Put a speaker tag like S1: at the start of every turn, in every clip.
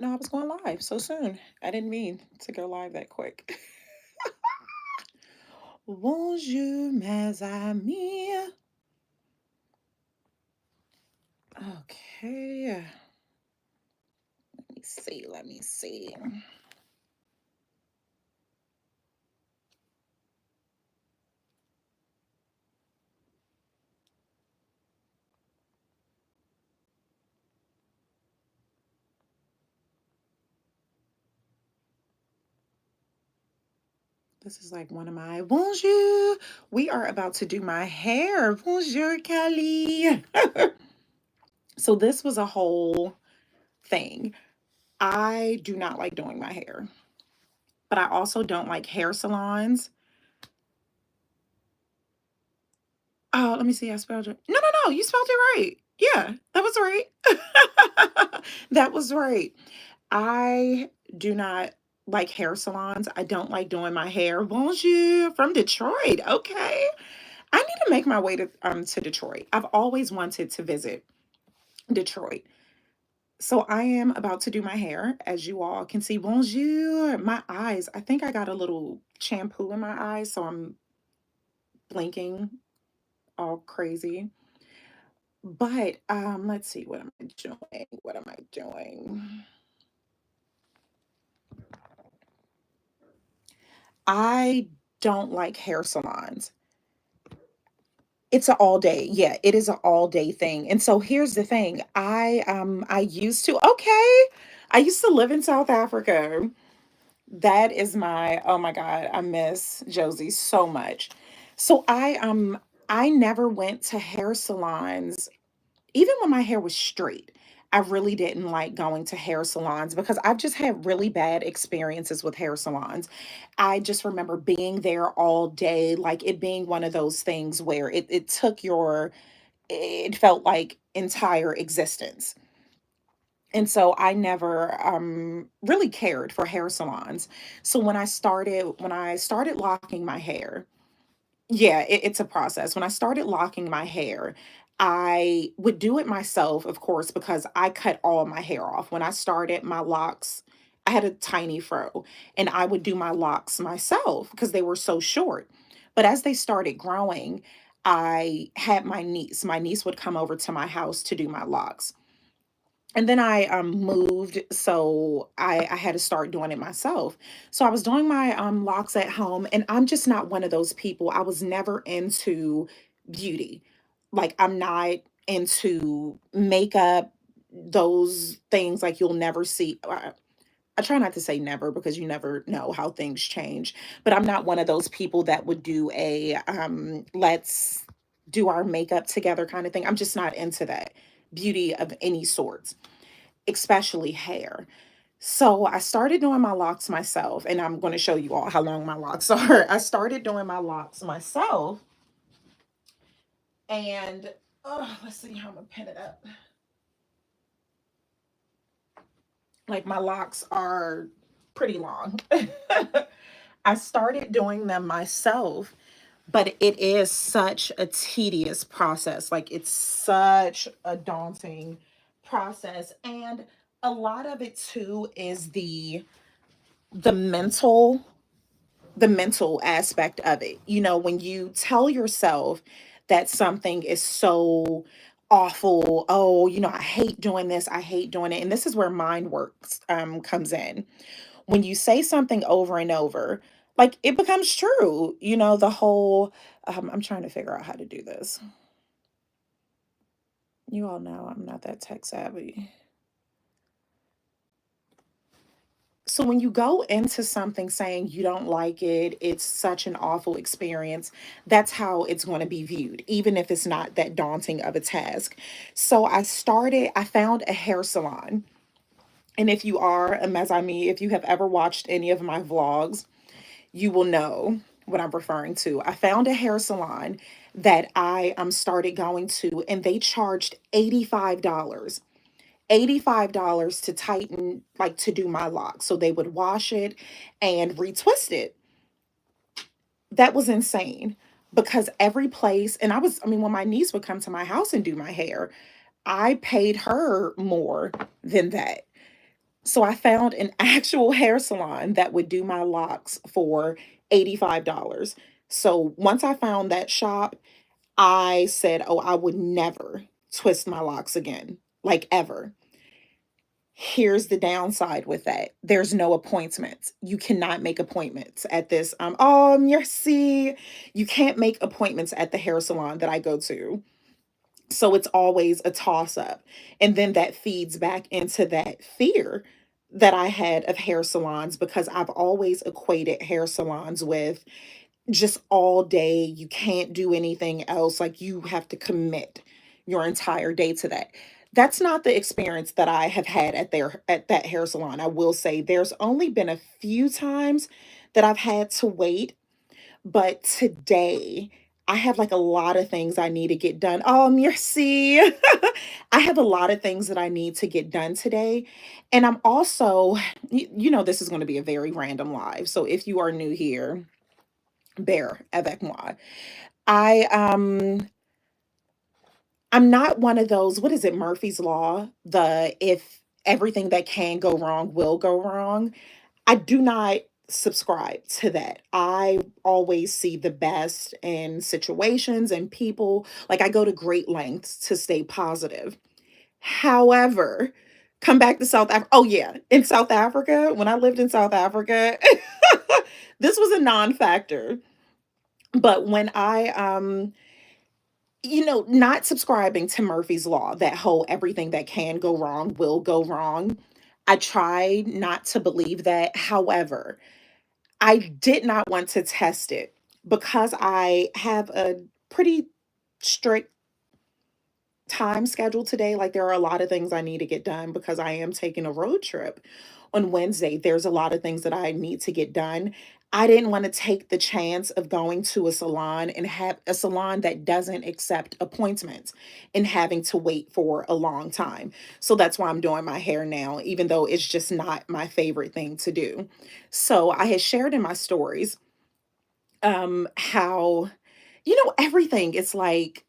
S1: No, I was going live so soon. I didn't mean to go live that quick. Bonjour, mes amis. Okay. Let me see. Let me see. This is like one of my bonjour. We are about to do my hair. Bonjour, Callie. So this was a whole thing. I do not like doing my hair, but I also don't like hair salons. Oh, let me see. I spelled it. No, no, no. You spelled it right. Yeah, that was right. That was right. I do not like hair salons. I don't like doing my hair. Bonjour from Detroit. Okay. I need to make my way to Detroit. I've always wanted to visit Detroit. So I am about to do my hair. As you all can see, bonjour. My eyes, I think I got a little shampoo in my eyes, so I'm blinking all crazy. But let's see, what am I doing? What am I doing? I don't like hair salons. It's an all day. Yeah, it is an all day thing. And so here's the thing. I used to okay. I used to live in South Africa. That is my oh my God, I miss Josie so much. So I never went to hair salons even when my hair was straight. I really didn't like going to hair salons because I've just had really bad experiences with hair salons. I just remember being there all day, like it being one of those things where it took your, it felt like entire existence. And so I never really cared for hair salons. So when I started locking my hair, yeah, it's a process. When I started locking my hair, I would do it myself, of course, because I cut all my hair off. When I started my locks, I had a tiny fro, and I would do my locks myself because they were so short. But as they started growing, I had my niece. My niece would come over to my house to do my locks. And then I moved, so I had to start doing it myself. So I was doing my locks at home, and I'm just not one of those people. I was never into beauty. Like I'm not into makeup, those things like you'll never see. I try not to say never because you never know how things change, but I'm not one of those people that would do a let's do our makeup together kind of thing. I'm just not into that beauty of any sorts, especially hair. So I started doing my locks myself, and I'm going to show you all how long my locks are. I started doing my locks myself, and let's see how I'm gonna pin it up. Like my locks are pretty long. I started doing them myself, but it is such a tedious process. Like it's such a daunting process, and a lot of it too is the mental the mental aspect of it. You know, when you tell yourself that something is so awful, oh, I hate doing this, I hate doing it. And this is where mind works comes in. When you say something over and over, like it becomes true. The whole I'm trying to figure out how to do this. You all know I'm not that tech savvy. So when you go into something saying you don't like it, it's such an awful experience, that's how it's going to be viewed, even if it's not that daunting of a task. So I found a hair salon. And if you are a Mesami, if you have ever watched any of my vlogs, you will know what I'm referring to. I found a hair salon that I started going to, and they charged $85. $85 to tighten, like to do my locks. So they would wash it and retwist it. That was insane because every place, and I mean, when my niece would come to my house and do my hair, I paid her more than that. So I found an actual hair salon that would do my locks for $85. So once I found that shop, I said, "Oh, I would never twist my locks again, like ever." Here's the downside with that. There's no appointments. You cannot make appointments at this. Merci. You can't make appointments at the hair salon that I go to. So it's always a toss up. And then that feeds back into that fear that I had of hair salons because I've always equated hair salons with just all day. You can't do anything else. Like you have to commit your entire day to that. That's not the experience that I have had at that hair salon. I will say there's only been a few times that I've had to wait, but today I have like a lot of things I need to get done. Oh, merci. I have a lot of things that I need to get done today. And I'm also, this is going to be a very random live. So if you are new here, bear avec moi. I I'm not one of those, what is it, Murphy's Law? The if everything that can go wrong will go wrong. I do not subscribe to that. I always see the best in situations and people. Like I go to great lengths to stay positive. However, come back to South Africa. Oh yeah, in South Africa, when I lived in South Africa, this was a non-factor. But when not subscribing to Murphy's Law, that whole everything that can go wrong will go wrong. I try not to believe that. However, I did not want to test it because I have a pretty strict time schedule today. Like there are a lot of things I need to get done because I am taking a road trip on Wednesday. There's a lot of things that I need to get done. I didn't want to take the chance of going to a salon and have a salon that doesn't accept appointments and having to wait for a long time. So that's why I'm doing my hair now, even though it's just not my favorite thing to do. So I had shared in my stories how everything is like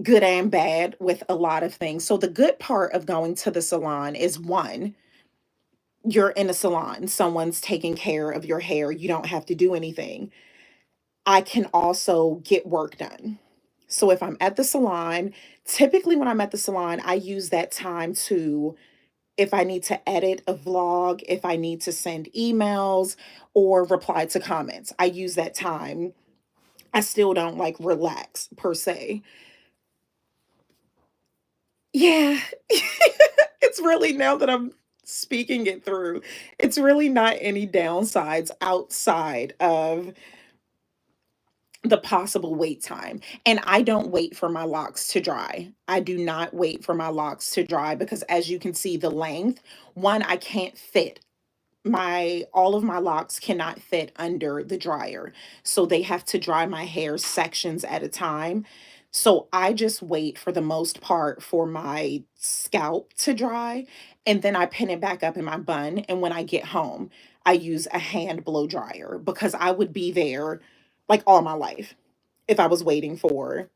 S1: good and bad with a lot of things. So the good part of going to the salon is one, you're in a salon, someone's taking care of your hair, you don't have to do anything. I can also get work done. So if I'm at the salon, typically when I'm at the salon, I use that time to, if I need to edit a vlog, if I need to send emails or reply to comments, I use that time. I still don't like relax per se. Yeah. It's really, now that I'm speaking it through, it's really not any downsides outside of the possible wait time. And I don't wait for my locks to dry. I do not wait for my locks to dry because as you can see the length, one, I can't fit my all of my locks cannot fit under the dryer. So they have to dry my hair sections at a time. So I just wait for the most part for my scalp to dry and then I pin it back up in my bun and when I get home, I use a hand blow dryer because I would be there like all my life if I was waiting for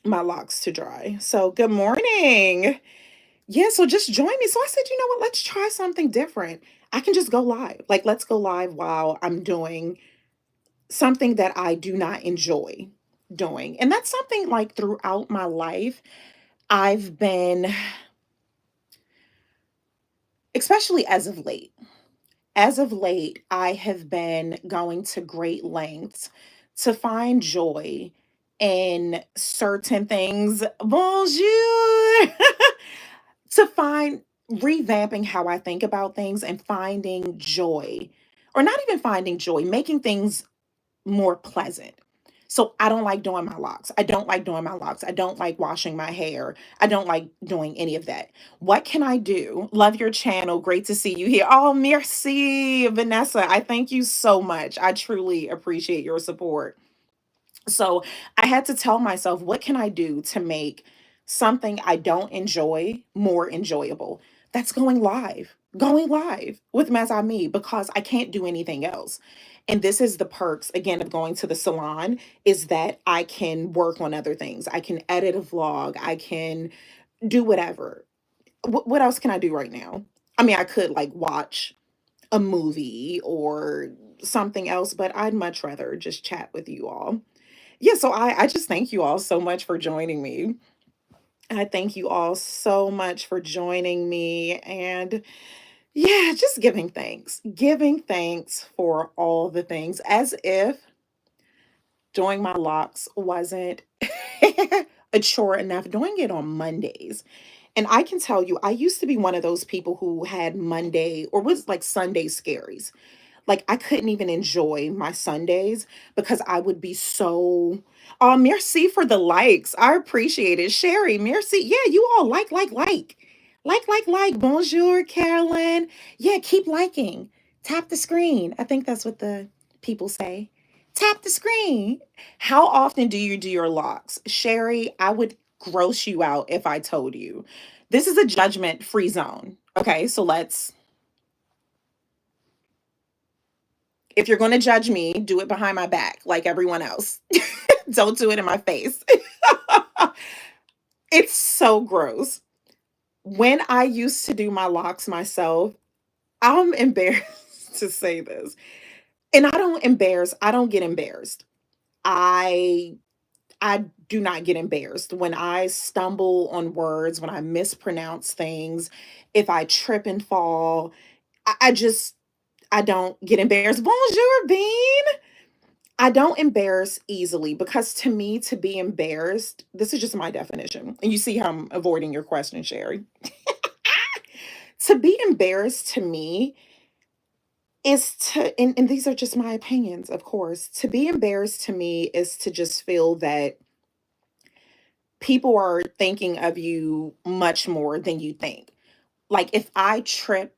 S1: my locks to dry. So good morning. Yeah, so just join me. So I said, you know what? Let's try something different. I can just go live. Like, let's go live while I'm doing something that I do not enjoy doing. And that's something like throughout my life, I've been, especially as of late, I have been going to great lengths to find joy in certain things. Bonjour. To find revamping how I think about things and finding joy, or not even finding joy, making things more pleasant. So I don't like doing my locks. I don't like doing my locks. I don't like washing my hair. I don't like doing any of that. What can I do? Love your channel. Great to see you here. Oh, merci, Vanessa. I thank you so much. I truly appreciate your support. So I had to tell myself, what can I do to make something I don't enjoy more enjoyable? That's going live with Mazami because I can't do anything else. And this is the perks again of going to the salon is that I can work on other things. I can edit a vlog. I can do whatever. What else can I do right now? I mean, I could like watch a movie or something else, but I'd much rather just chat with you all. Yeah, so I just thank you all so much for joining me. I thank you all so much for joining me. And yeah, just giving thanks for all the things, as if doing my locks wasn't a chore enough, doing it on Mondays. And I can tell you, I used to be one of those people who had Monday or was like Sunday scaries. Like I couldn't even enjoy my Sundays because I would be so oh, merci for the likes. I appreciate it. Sherry, merci. Yeah, you all like. Like. Bonjour, Carolyn. Yeah, keep liking. Tap the screen. I think that's what the people say. Tap the screen. How often do you do your locks? Sherry, I would gross you out if I told you. This is a judgment free zone. Okay, so let's if you're going to judge me, do it behind my back like everyone else. Don't do it in my face. It's so gross. When I used to do my locks myself, I'm embarrassed to say this. And I don't get embarrassed. I I do not get embarrassed when I stumble on words, when I mispronounce things, if I trip and fall. I just I don't get embarrassed. Bonjour, Bean. I don't embarrass easily because to me, to be embarrassed, this is just my definition. And you see how I'm avoiding your question, Sherry. To be embarrassed to me is and these are just my opinions, of course. To be embarrassed to me is to just feel that people are thinking of you much more than you think. Like if I just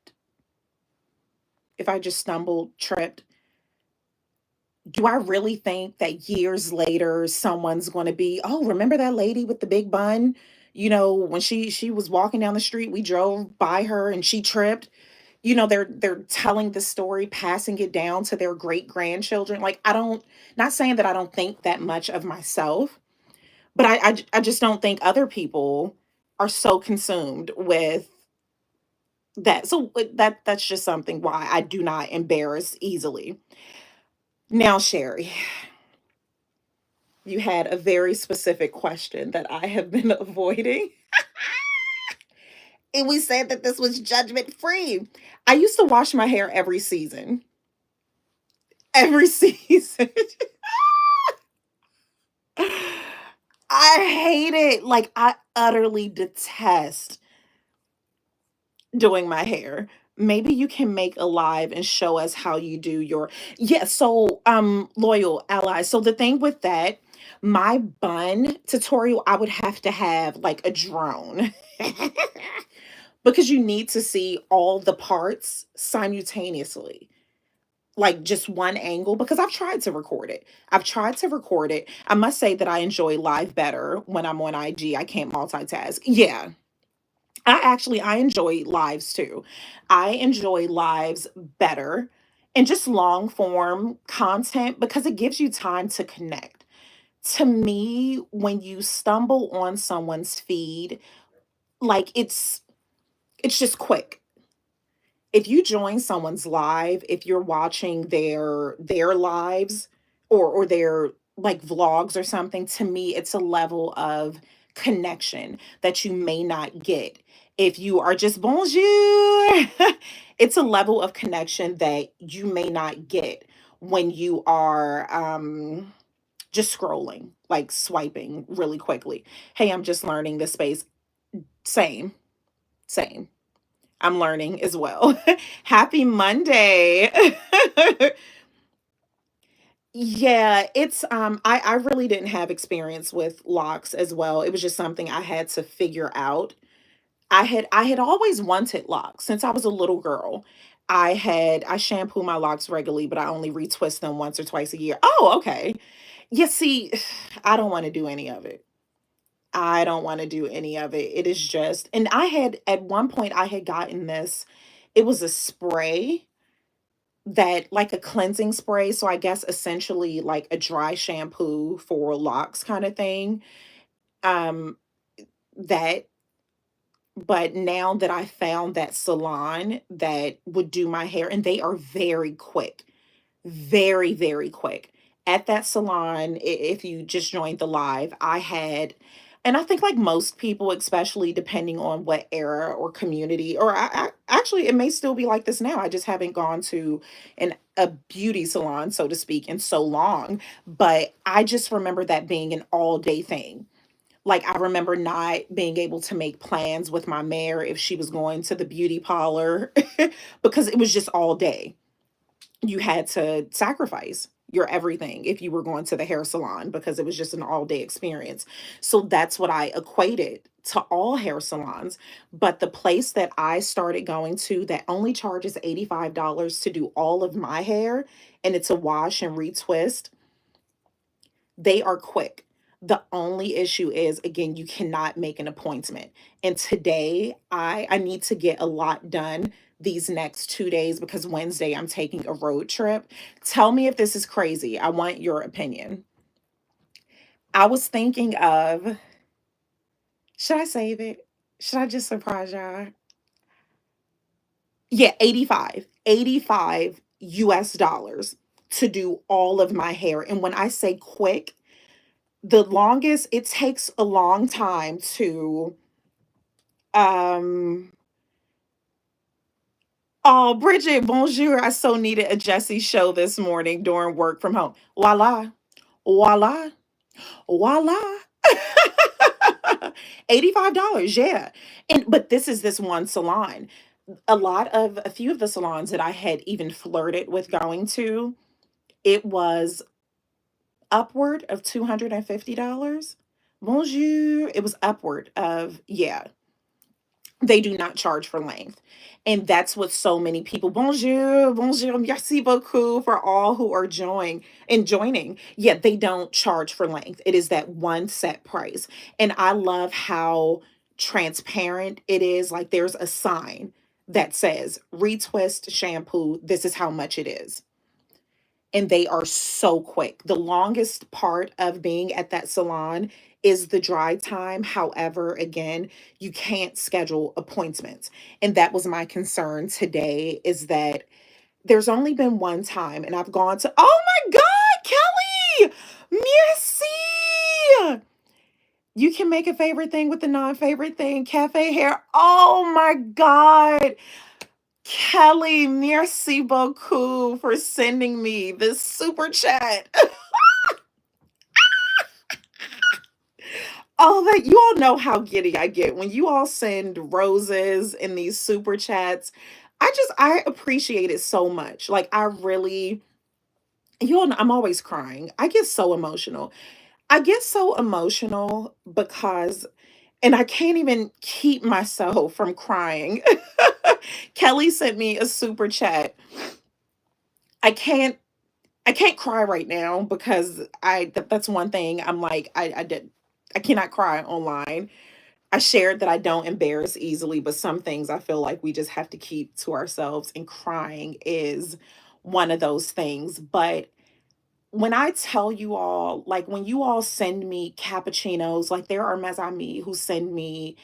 S1: stumbled, tripped, do I really think that years later someone's going to be, "Oh, remember that lady with the big bun? You know, when she was walking down the street, we drove by her and she tripped." You know, they're telling the story, passing it down to their great grandchildren. Like I don't not saying that I don't think that much of myself, but I just don't think other people are so consumed with that. So that's just something why I do not embarrass easily. Now, Sherry, you had a very specific question that I have been avoiding. And we said that this was judgment free. I used to wash my hair every season. Every season. I hate it. Like, I utterly detest doing my hair. Maybe you can make a live and show us how you do your yeah, so loyal allies. So the thing with that, my bun tutorial, I would have to have like a drone. Because you need to see all the parts simultaneously. Like just one angle because I've tried to record it. I've tried to record it. I must say that I enjoy live better when I'm on IG. I can't multitask. Yeah. I enjoy lives too. I enjoy lives better and just long form content because it gives you time to connect. To me, when you stumble on someone's feed, like it's just quick. If you join someone's live, if you're watching their lives or their like vlogs or something, to me it's a level of connection that you may not get if you are just bonjour. It's a level of connection that you may not get when you are just scrolling, like swiping really quickly. Hey, I'm just learning this space. Same, same. I'm learning as well. Happy Monday. Yeah, it's I really didn't have experience with locks as well. It was just something I had to figure out. I had always wanted locks since I was a little girl. I shampoo my locks regularly, but I only retwist them once or twice a year. Oh, okay. Yeah, see, I don't want to do any of it. I don't want to do any of it. It is just, and I had at one point I had gotten this. It was a spray that like a cleansing spray. So I guess essentially like a dry shampoo for locks kind of thing. Um, that But now that I found that salon that would do my hair, and they are very quick, very, very quick. At that salon, if you just joined the live, I had, and I think like most people, especially depending on what era or community, or actually, it may still be like this now. I just haven't gone to a beauty salon, so to speak, in so long. But I just remember that being an all day thing. Like, I remember not being able to make plans with my mare if she was going to the beauty parlor because it was just all day. You had to sacrifice your everything if you were going to the hair salon because it was just an all day experience. So that's what I equated to all hair salons. But the place that I started going to that only charges $85 to do all of my hair, and it's a wash and retwist, they are quick. The only issue is, again, you cannot make an appointment. And today I need to get a lot done these next 2 days because Wednesday I'm taking a road trip. Tell me if this is crazy. I want your opinion. I was thinking of, should I save it? Should I just surprise y'all? Yeah, 85 US dollars to do all of my hair. And when I say quick, the longest, it takes a long time to um oh, Bridget, bonjour. I so needed a Jessie show this morning during work from home. Voila. Voila. Voila. $85, yeah. And but this is this one salon. A few of the salons that I had even flirted with going to, it was upward of $250. Bonjour. It was upward of, yeah, they do not charge for length. And that's what so many people, bonjour, bonjour, merci beaucoup for all who are joining. Yet they don't charge for length. It is that one set price. And I love how transparent it is. Like, there's a sign that says retwist shampoo, this is how much it is, and they are so quick. The longest part of being at that salon is the dry time. However, again, you can't schedule appointments. And that was my concern today, is that there's only been one time and I've gone to, oh my God, Kelly! Merci! You can make a favorite thing with the non-favorite thing. Cafe hair. Oh my God. Kelly, merci beaucoup for sending me this super chat. Oh, that you all know how giddy I get when you all send roses in these super chats. I appreciate it so much. Like, I really, you all know I'm always crying. I get so emotional. I get so emotional because, and I can't even keep myself from crying. Kelly sent me a super chat. I can't I can't cry right now because that's one thing. I'm like, I cannot cry online. I shared that I don't embarrass easily, but some things I feel like we just have to keep to ourselves, and crying is one of those things. But when I tell you all, like, when you all send me cappuccinos, like, there are mes amis who send me,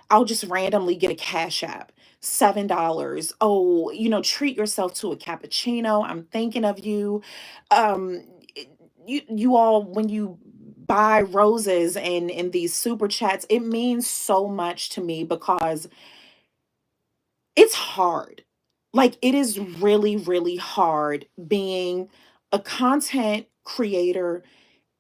S1: I'll just randomly get a Cash App, $7. Oh, treat yourself to a cappuccino. I'm thinking of you. Um, you all, when you buy roses and in these super chats, it means so much to me because it's hard. Like, it is really, really hard being a content creator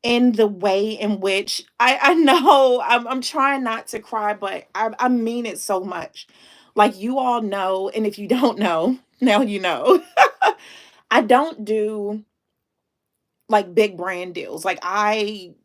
S1: in the way in which I know I'm trying not to cry, but I mean it so much. Like, you all know, and if you don't know, now you know. I don't do like big brand deals. Like, and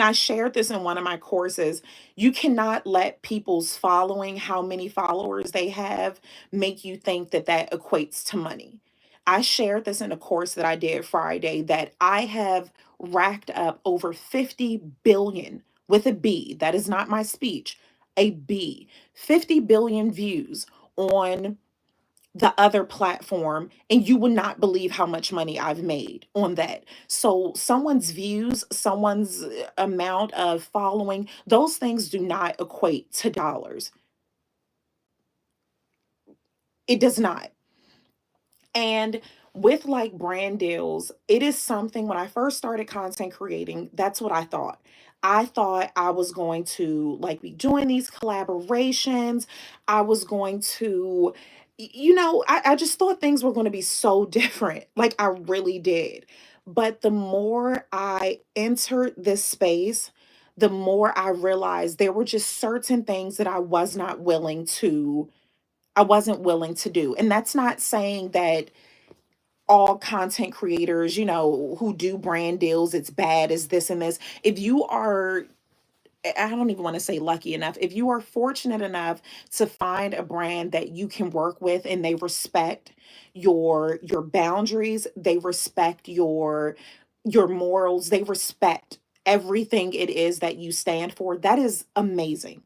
S1: I shared this in one of my courses. You cannot let people's following, how many followers they have, make you think that that equates to money. I shared this in a course that I did Friday, that I have racked up over 50 billion, with a B. That is not my speech, a B. 50 billion views on the other platform, and you would not believe how much money I've made on that. So someone's views, someone's amount of following, those things do not equate to dollars. It does not. And with like brand deals, it is something when I first started content creating, that's what I thought. I thought I was going to like be doing these collaborations. I was going to, I just thought things were going to be so different. Like I really did. But the more I entered this space, the more I realized there were just certain things that I wasn't willing to do. And that's not saying that all content creators, who do brand deals, it's bad as this and this. If you are, I don't even want to say lucky enough, if you are fortunate enough to find a brand that you can work with and they respect your boundaries, they respect your morals, they respect everything it is that you stand for, that is amazing.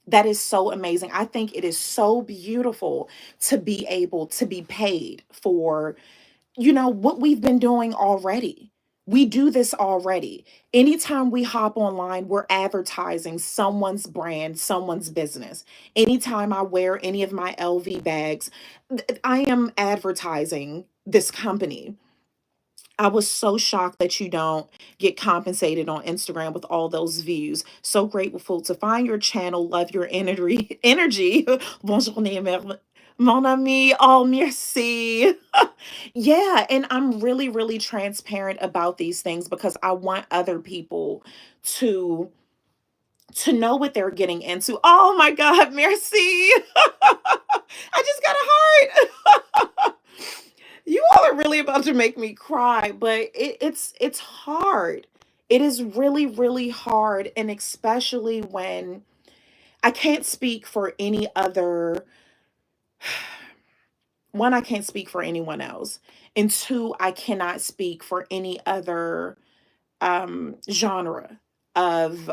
S1: That is so amazing. I think it is so beautiful to be able to be paid for what we've been doing already. We do this already. Anytime we hop online, we're advertising someone's brand, someone's business. Anytime I wear any of my LV bags, I am advertising this company. I was so shocked that you don't get compensated on Instagram with all those views. So grateful to find your channel. Love your energy. Energy. Bonjour, mon ami. Oh, merci. Yeah, and I'm really, really transparent about these things because I want other people to know what they're getting into. Oh my God, merci. I just got a heart. You all are really about to make me cry, but it's hard. It is really, really hard, and especially when I can't speak for any other. One, I can't speak for anyone else, and two, I cannot speak for any other genre of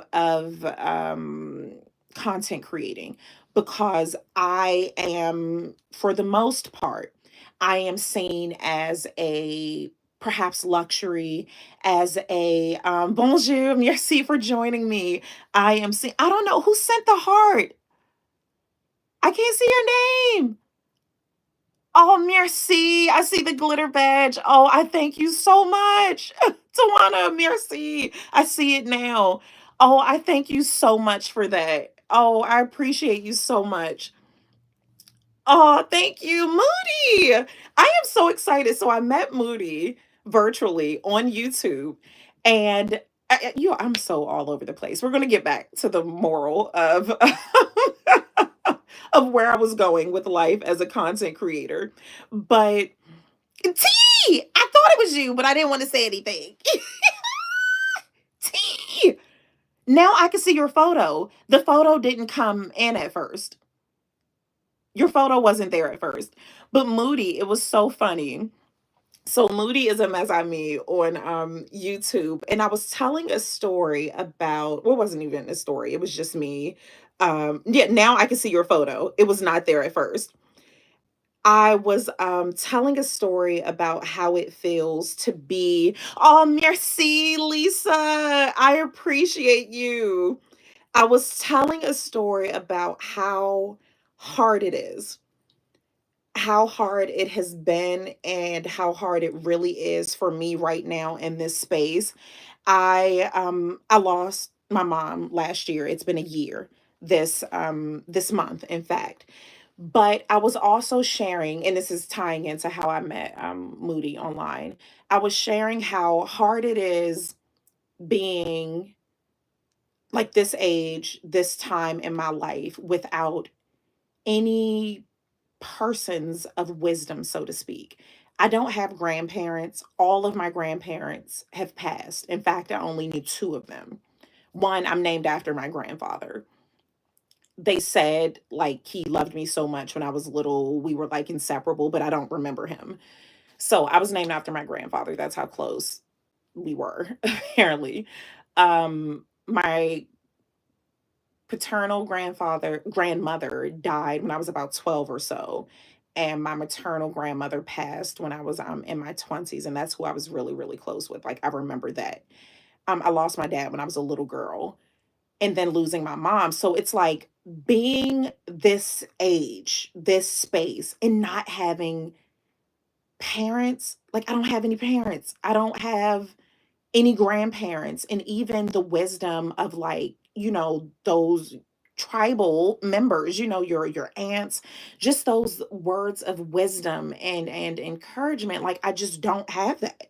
S1: content creating, because I am, for the most part, I am seen as a perhaps luxury, as a bonjour, merci for joining me. I am seen. I don't know who sent the heart. I can't see your name. Oh, merci. I see the glitter badge. Oh, I thank you so much. Tawana, merci. I see it now. Oh, I thank you so much for that. Oh, I appreciate you so much. Oh, thank you, Moody. I am so excited. So I met Moody virtually on YouTube, and I'm so all over the place. We're going to get back to the moral of of where I was going with life as a content creator. But T, I thought it was you, but I didn't want to say anything. T. Now I can see your photo. The photo didn't come in at first. Your photo wasn't there at first. But Moody, it was so funny. So Moody is a Mesame on YouTube, and I was telling a story about, well, it wasn't even a story. It was just me. Yeah, now I can see your photo. It was not there at first. I was telling a story about how it feels to be. Oh, merci, Lisa. I appreciate you. I was telling a story about hard it is, how hard it has been, and how hard it really is for me right now in this space. I lost my mom last year. It's been a year this month, in fact. But I was also sharing, and this is tying into how I met Moody online. I was sharing how hard it is being like this age, this time in my life without any persons of wisdom, so to speak. I don't have grandparents. All of my grandparents have passed. In fact, I only knew two of them. One, I'm named after my grandfather. They said like he loved me so much when I was little. We were like inseparable, but I don't remember him. So I was named after my grandfather. That's how close we were, apparently. My paternal grandmother died when I was about 12 or so. And my maternal grandmother passed when I was in my 20s. And that's who I was really, really close with. Like I remember that. I lost my dad when I was a little girl. and then losing my mom. So it's like being this age, this space, and not having parents. Like, I don't have any parents. I don't have any grandparents, and even the wisdom of, like, those tribal members, your aunts, just those words of wisdom and encouragement. Like, I just don't have that.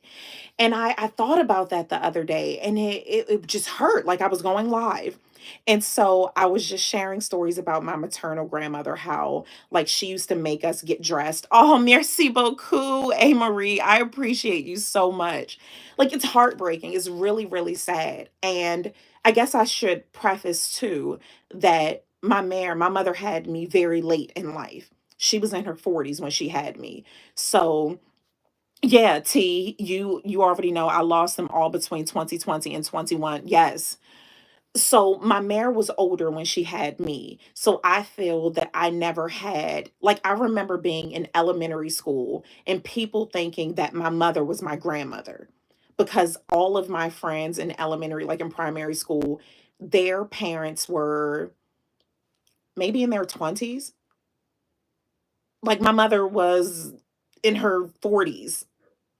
S1: And I thought about that the other day, and it just hurt, like I was going live. And so I was just sharing stories about my maternal grandmother, how, like, she used to make us get dressed. Oh, merci beaucoup, A. Marie. I appreciate you so much. Like, it's heartbreaking. It's really, really sad. And I guess I should preface too that my mother had me very late in life. She was in her 40s when she had me. So yeah, T, you already know I lost them all between 2020 and 21. Yes. So my mare was older when she had me. So I feel that I never had, like, I remember being in elementary school and people thinking that my mother was my grandmother, because all of my friends in elementary, like in primary school, their parents were maybe in their 20s. Like, my mother was in her 40s,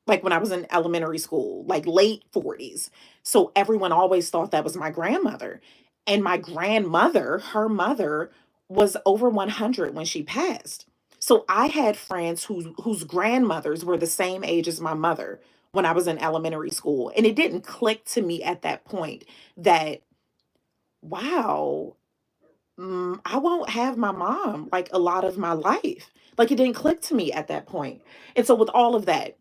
S1: like, when I was in elementary school, like late 40s. So everyone always thought that was my grandmother. And my grandmother, her mother, was over 100 when she passed. So I had friends whose grandmothers were the same age as my mother when I was in elementary school. And it didn't click to me at that point that, wow, I won't have my mom like a lot of my life. Like, it didn't click to me at that point. And so with all of that,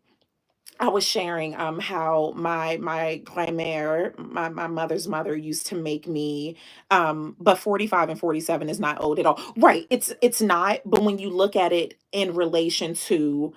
S1: I was sharing how my grandmère, my mother's mother, used to make me, but 45 and 47 is not old at all. Right. It's not, but when you look at it in relation to,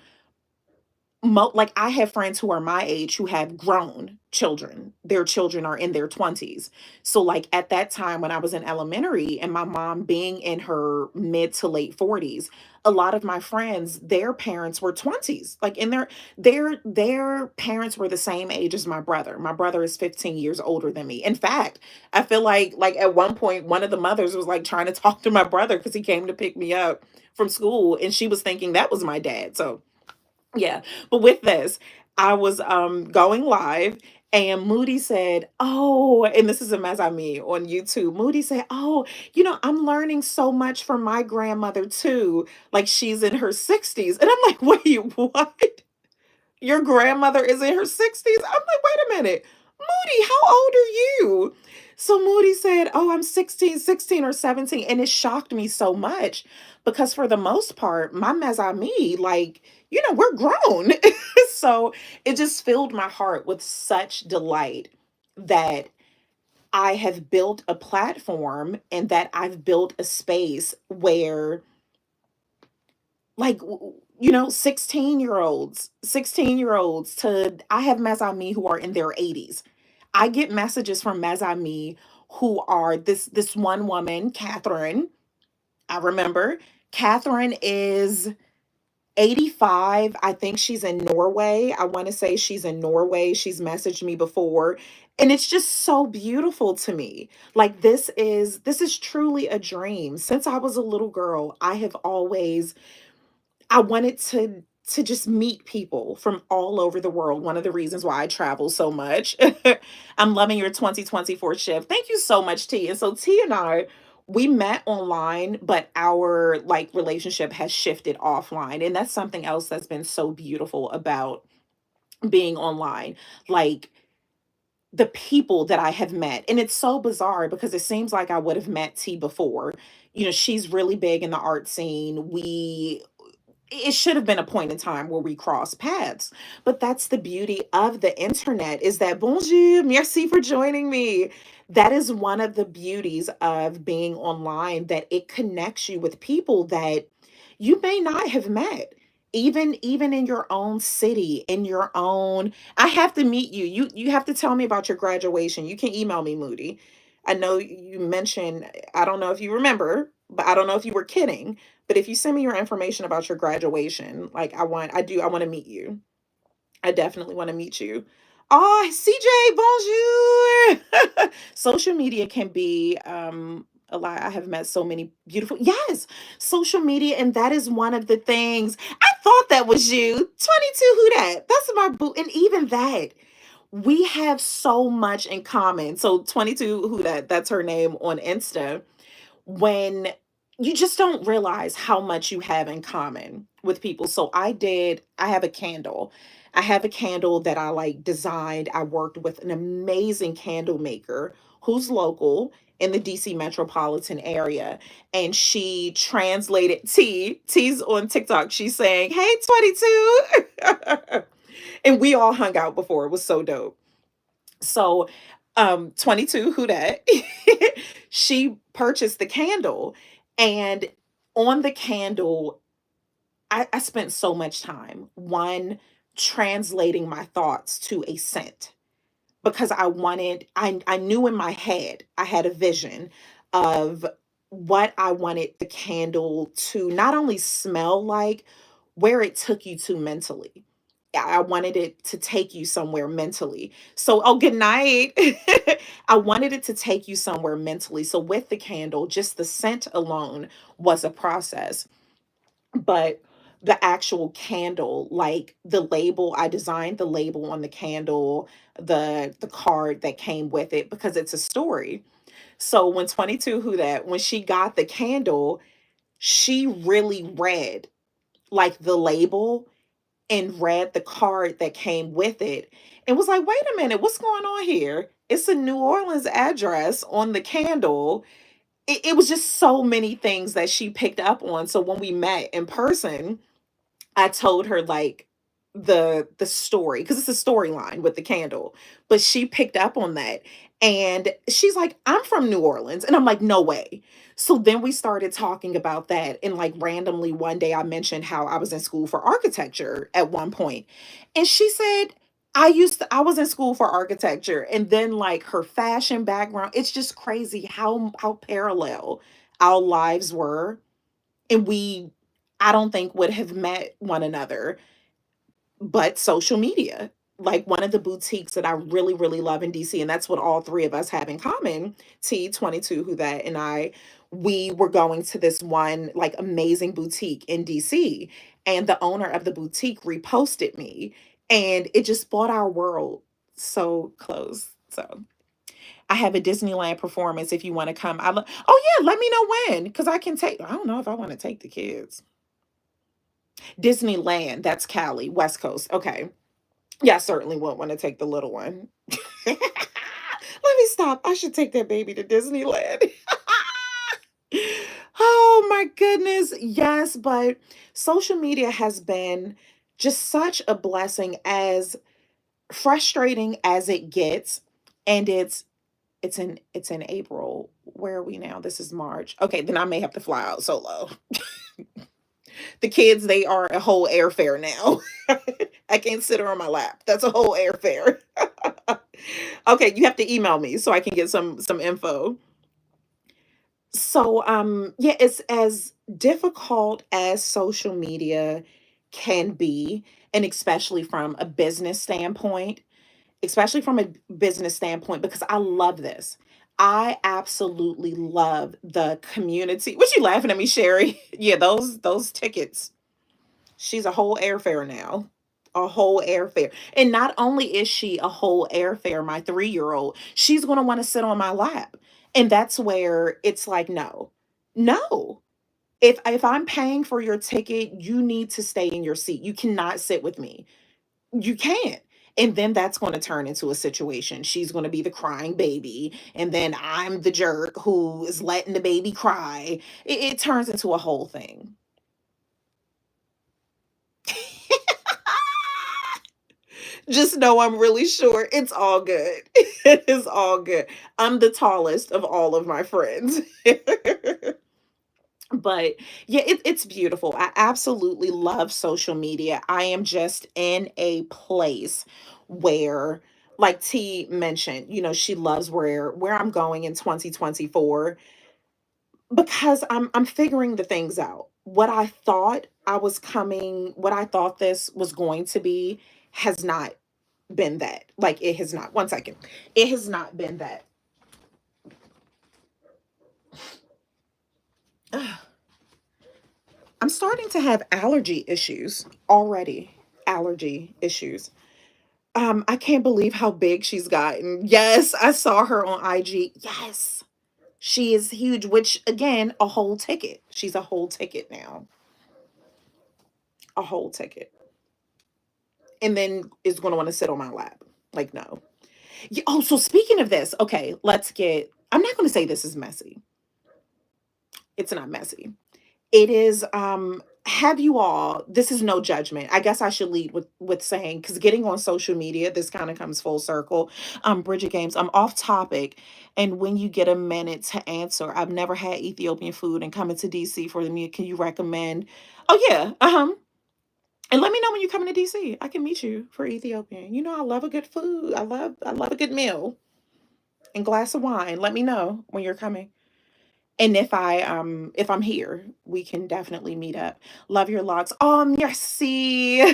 S1: like, I have friends who are my age who have grown children. Their children are in their 20s. So, like, at that time when I was in elementary and my mom being in her mid to late 40s, a lot of my friends, their parents were 20s. Like, in their parents were the same age as my brother. My brother is 15 years older than me. In fact, I feel like at one point one of the mothers was like trying to talk to my brother because he came to pick me up from school, and she was thinking that was my dad. So yeah, but with this, I was going live, and Moody said, "Oh," and this is a mess I me on YouTube. Moody said, "Oh, I'm learning so much from my grandmother too. Like, she's in her 60s." And I'm like, "Wait, what? Your grandmother is in her 60s?" I'm like, "Wait a minute. Moody, how old are you?" So Moody said, "Oh, I'm 16 or 17." And it shocked me so much because for the most part, my mes like, we're grown. So it just filled my heart with such delight that I have built a platform and that I've built a space where, like, 16-year-olds to, I have mes who are in their 80s. I get messages from mes who are this one woman, Catherine. I remember Catherine is 85. I think she's in Norway. I want to say she's in Norway. She's messaged me before. And it's just so beautiful to me. Like, this is truly a dream. Since I was a little girl, I wanted to just meet people from all over the world. One of the reasons why I travel so much. I'm loving your 2024 shift. Thank you so much, T. And so T and I, we met online, but our, like, relationship has shifted offline. And that's something else that's been so beautiful about being online. Like, the people that I have met. And it's so bizarre because it seems like I would have met T before. She's really big in the art scene. It should have been a point in time where we cross paths. But that's the beauty of the internet, is that, bonjour, merci for joining me. That is one of the beauties of being online, that it connects you with people that you may not have met. Even in your own city, in your own, I have to meet you. You have to tell me about your graduation. You can email me, Moody. I know you mentioned, I don't know if you remember, but I don't know if you were kidding, but if you send me your information about your graduation, like, I want to meet you. I definitely want to meet you. Oh, CJ, bonjour. Social media can be a lot. I have met so many beautiful, yes, social media, and that is one of the things. I thought that was you. 22, who that? That's my boo. And even that, we have so much in common. So 22, who that? That's her name on Insta. When you just don't realize how much you have in common with people. So I have a candle. I have a candle that I like designed. I worked with an amazing candle maker who's local in the DC metropolitan area. And she translated T's on TikTok. She's saying, "Hey, 22." And we all hung out before. It was so dope. So 22, who that? She purchased the candle, and on the candle, I spent so much time, one, translating my thoughts to a scent, because I knew in my head, I had a vision of what I wanted the candle to not only smell like, where it took you to mentally. I wanted it to take you somewhere mentally. So, oh, good night. I wanted it to take you somewhere mentally. So, with the candle, just the scent alone was a process. But the actual candle, like the label, I designed the label on the candle, the card that came with it, because it's a story. So when 22, who that, when she got the candle, she really read like the label and read the card that came with it and was like, wait a minute, what's going on here? It's a New Orleans address on the candle. It was just so many things that she picked up on. So when we met in person, I told her like the story, because it's a storyline with the candle, but she picked up on that, and she's like, "I'm from New Orleans," and I'm like, "No way." So then we started talking about that, and like randomly one day I mentioned how I was in school for architecture at one point, and she said, I was in school for architecture," and then like her fashion background. It's just crazy how parallel our lives were, and we, I don't think, would have met one another but social media. Like one of the boutiques that I really, really love in DC, and that's what all three of us have in common. T22, who that, and I, we were going to this one like amazing boutique in DC, and the owner of the boutique reposted me, and it just brought our world so close. So I have a Disneyland performance if you want to come. Oh yeah, let me know when, because I can take. I don't know if I want to take the kids. Disneyland, that's Cali, West Coast. Okay. Yeah, I certainly won't want to take the little one. Let me stop. I should take that baby to Disneyland. Oh my goodness. Yes, but social media has been just such a blessing, as frustrating as it gets. And it's in April. Where are we now? This is March. Okay, then I may have to fly out solo. The kids, they are a whole airfare now. I can't sit her on my lap. That's a whole airfare. Okay, you have to email me so I can get some info. So yeah, it's as difficult as social media can be, and especially from a business standpoint, because I love this. I absolutely love the community. What you laughing at me, Sherry? Yeah, those tickets. She's a whole airfare now. A whole airfare. And not only is she a whole airfare, my 3-year-old, she's going to want to sit on my lap. And that's where it's like, no, no. If I'm paying for your ticket, you need to stay in your seat. You cannot sit with me. You can't. And then that's going to turn into a situation. She's going to be the crying baby. And then I'm the jerk who is letting the baby cry. It turns into a whole thing. Just know I'm really short. It's all good. It is all good. I'm the tallest of all of my friends. But yeah, it's beautiful. I absolutely love social media. I am just in a place where, like T mentioned, she loves where I'm going in 2024, because I'm figuring the things out. What I thought this was going to be has not. been that. Like, it has not. One second. It has not been that. Ugh. I'm starting to have allergy issues already. Allergy issues. I can't believe how big she's gotten. Yes, I saw her on IG. Yes. She is huge, which again, a whole ticket. She's a whole ticket now. A whole ticket. And then is going to want to sit on my lap. Like, no. Yeah, oh, so speaking of this, okay, let's get. I'm not going to say this is messy. It's not messy. It is. Have you all? This is no judgment. I guess I should lead with saying, because getting on social media, this kind of comes full circle. Bridget Games. I'm off topic, and when you get a minute to answer, I've never had Ethiopian food, and coming to DC for the meal. Can you recommend? Oh yeah. And let me know when you're coming to DC. I can meet you for Ethiopian. You know, I love a good food. I love a good meal and glass of wine. Let me know when you're coming. And if I'm here, we can definitely meet up. Love your locks. Oh, merci.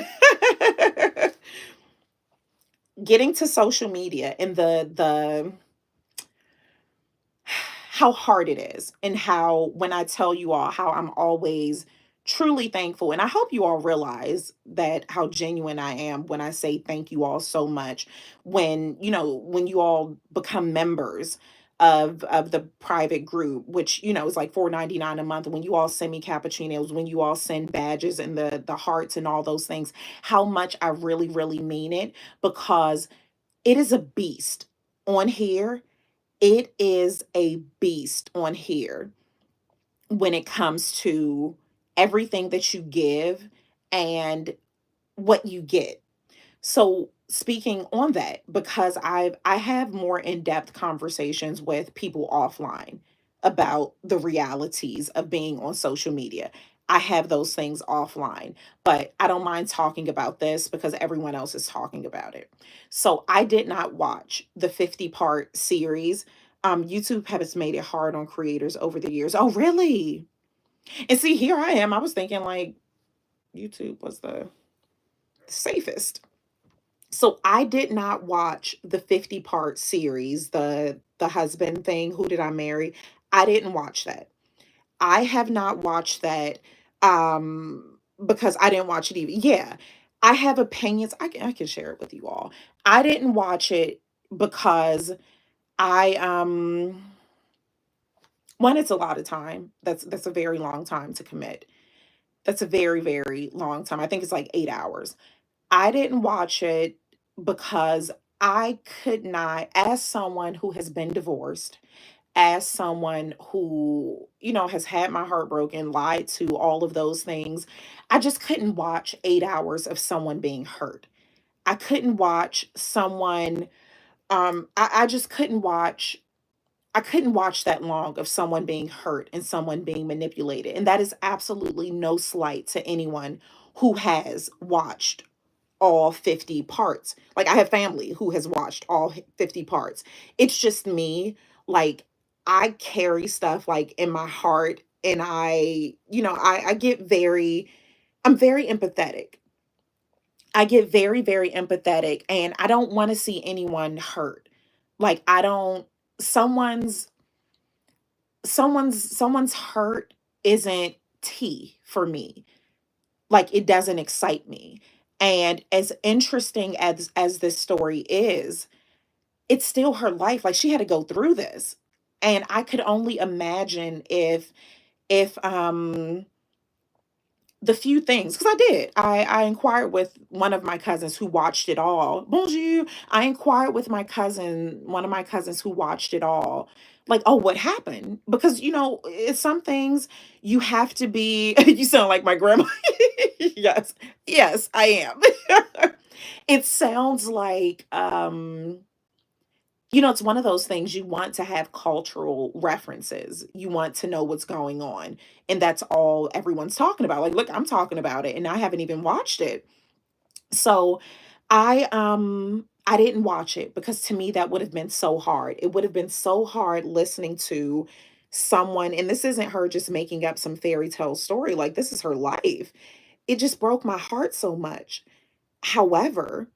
S1: Getting to social media and the how hard it is, and how when I tell you all how I'm always truly thankful, and I hope you all realize that how genuine I am when I say thank you all so much, when when you all become members of the private group, which is like 4.99 a month, when you all send me cappuccinos, when you all send badges and the hearts and all those things, how much I really really mean it, because it is a beast on here. It is a beast on here when it comes to everything that you give and what you get. So speaking on that, because I have more in-depth conversations with people offline about the realities of being on social media. I have those things offline, but I don't mind talking about this because everyone else is talking about it. So I did not watch the 50-part series. YouTube has made it hard on creators over the years. Oh, really? And see, here I am. I was thinking like YouTube was the safest. So I did not watch the 50-part series, the husband thing, Who Did I Marry? I didn't watch that. I have not watched that because I didn't watch it either. Yeah. I have opinions. I can share it with you all. I didn't watch it because I one, it's a lot of time. That's a very long time to commit. That's a very, very long time. I think it's like 8 hours. I didn't watch it because I could not, as someone who has been divorced, as someone who, has had my heart broken, lied to, all of those things, I just couldn't watch 8 hours of someone being hurt. I couldn't watch someone, I just couldn't watch. I couldn't watch that long of someone being hurt and someone being manipulated. And that is absolutely no slight to anyone who has watched all 50 parts. Like, I have family who has watched all 50 parts. It's just me. Like, I carry stuff like in my heart, and I get I'm very empathetic. I get very, very empathetic, and I don't want to see anyone hurt. Like, I don't, someone's, someone's hurt isn't tea for me. Like, it doesn't excite me. And as interesting as this story is, it's still her life. Like, she had to go through this. And I could only imagine if the few things, because I did. I inquired with one of my cousins who watched it all. Bonjour. I inquired with one of my cousins who watched it all. Like, oh, what happened? Because it's some things you have to be. You sound like my grandma. Yes, yes, I am. It sounds like it's one of those things. You want to have cultural references. You want to know what's going on. And that's all everyone's talking about. Like, look, I'm talking about it and I haven't even watched it. So I didn't watch it because to me that would have been so hard. It would have been so hard listening to someone, and this isn't her just making up some fairy tale story. Like, this is her life. It just broke my heart so much. However,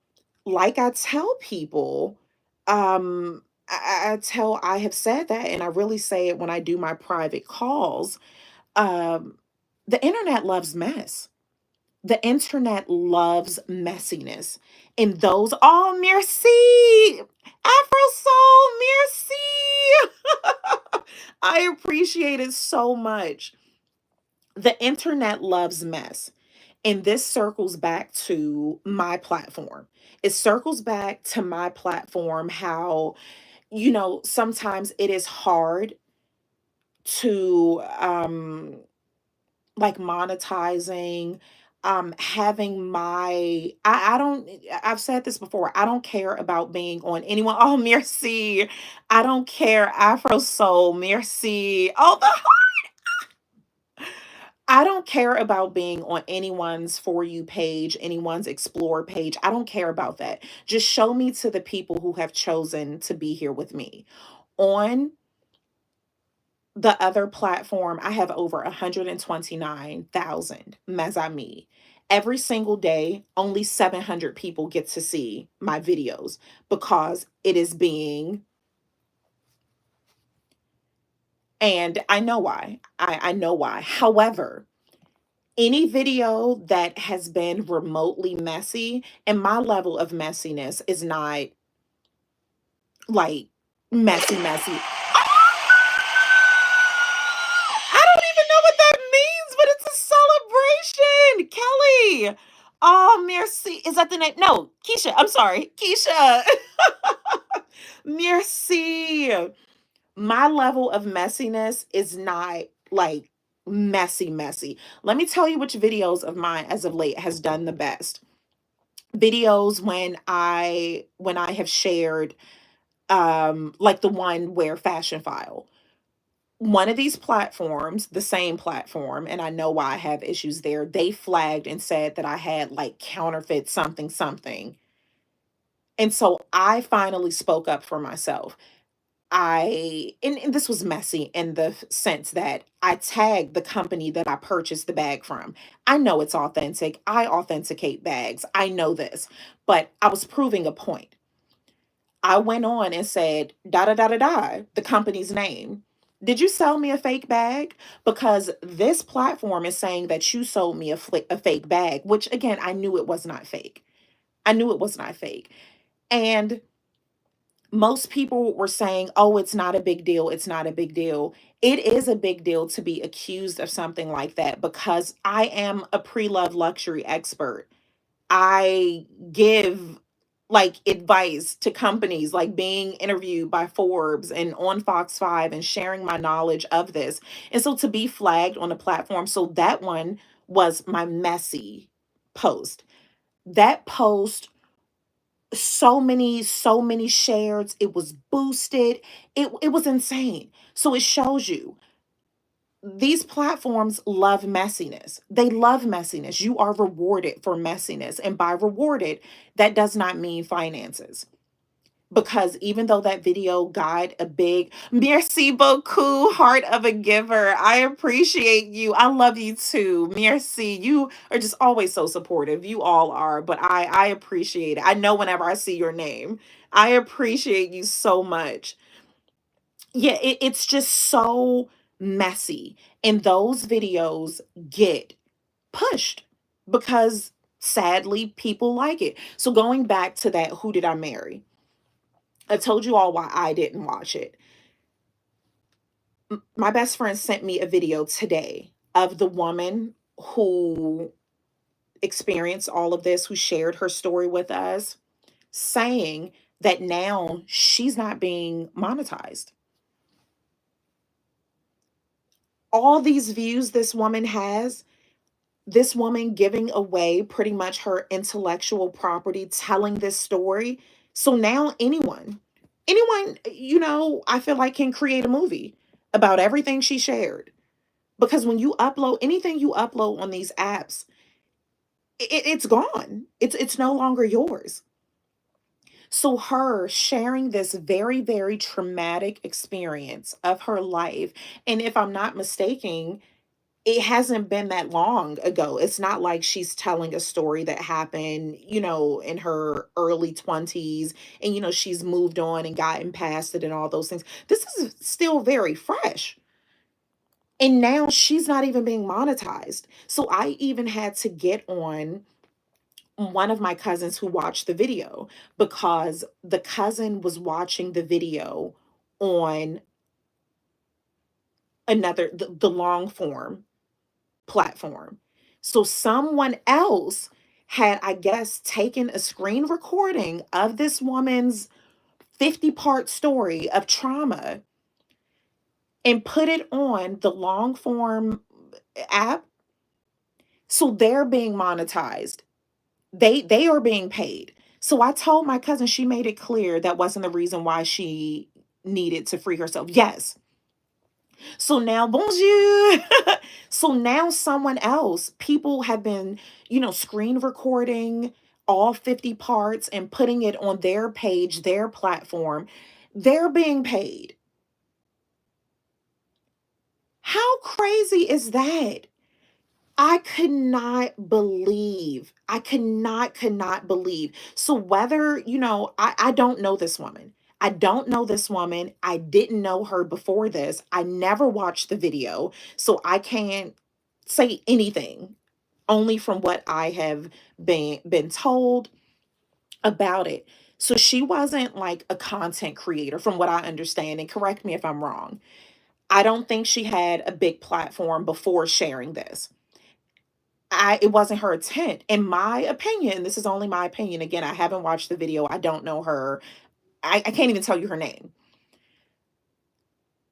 S1: like I tell people, I have said that, and I really say it when I do my private calls. Um, the internet loves mess. The internet loves messiness. And those, oh, merci, Afro Soul, merci. I appreciate it so much. The internet loves mess. And this circles back to my platform. It circles back to my platform how, sometimes it is hard to like monetizing, having my I don't I've said this before. I don't care about being on anyone. Oh, merci. I don't care. Afro Soul, merci. Oh, I don't care about being on anyone's For You page, anyone's Explore page. I don't care about that. Just show me to the people who have chosen to be here with me. On the other platform, I have over 129,000 mes amis. Every single day, only 700 people get to see my videos because it is being, and I know why. I know why. However, any video that has been remotely messy, and my level of messiness is not like messy. I don't even know what that means, but it's a celebration. Kelly. Oh, merci. Is that the name? No, Keisha. I'm sorry. Keisha. Merci. My level of messiness is not like messy. Let me tell you which videos of mine as of late has done the best. Videos when I have shared like the one where Fashion File. One of these platforms, the same platform, and I know why I have issues there, they flagged and said that I had like counterfeit something, something. And so I finally spoke up for myself. And this was messy in the sense that I tagged the company that I purchased the bag from. I know it's authentic. I authenticate bags. I know this, but I was proving a point. I went on and said, da da da da da, the company's name. Did you sell me a fake bag? Because this platform is saying that you sold me a fake bag, which again, I knew it was not fake. I knew it was not fake. And most people were saying, oh, it's not a big deal. It's not a big deal. It is a big deal to be accused of something like that because I am a pre loved luxury expert. I give like advice to companies, like being interviewed by Forbes and on Fox 5 and sharing my knowledge of this. And so to be flagged on a platform, so that one was my messy post. That post, so many shares, it was boosted. It was insane. So it shows you these platforms love messiness. They love messiness. You are rewarded for messiness. And by rewarded, that does not mean finances. Because even though that video got a big merci beaucoup heart of a giver, I appreciate you. I love you too. Merci. You are just always so supportive. You all are, but I appreciate it. I know whenever I see your name, I appreciate you so much. Yeah, it's just so messy. And those videos get pushed because sadly people like it. So going back to that, who did I marry? I told you all why I didn't watch it. My best friend sent me a video today of the woman who experienced all of this, who shared her story with us, saying that now she's not being monetized. All these views this woman has, this woman giving away pretty much her intellectual property, telling this story. So now anyone, I feel like can create a movie about everything she shared. Because when you upload anything you upload on these apps, it's gone. It's no longer yours. So her sharing this very, very traumatic experience of her life, and if I'm not mistaken, it hasn't been that long ago. It's not like she's telling a story that happened, in her early 20s, and she's moved on and gotten past it and all those things. This is still very fresh. And now she's not even being monetized. So I even had to get on one of my cousins who watched the video, because the cousin was watching the video on the long form platform. So someone else had, I guess, taken a screen recording of this woman's 50-part story of trauma and put it on the long form app. So they're being monetized. They are being paid. So I told my cousin, she made it clear that wasn't the reason why she needed to free herself. Yes. So now, bonjour. So now someone else, people have been, screen recording all 50 parts and putting it on their page, their platform. They're being paid. How crazy is that? I could not believe. So whether, I don't know this woman. I don't know this woman. I didn't know her before this. I never watched the video. So I can't say anything, only from what I have been told about it. So she wasn't like a content creator from what I understand, and correct me if I'm wrong. I don't think she had a big platform before sharing this. It wasn't her intent, in my opinion. This is only my opinion. Again, I haven't watched the video. I don't know her. I can't even tell you her name.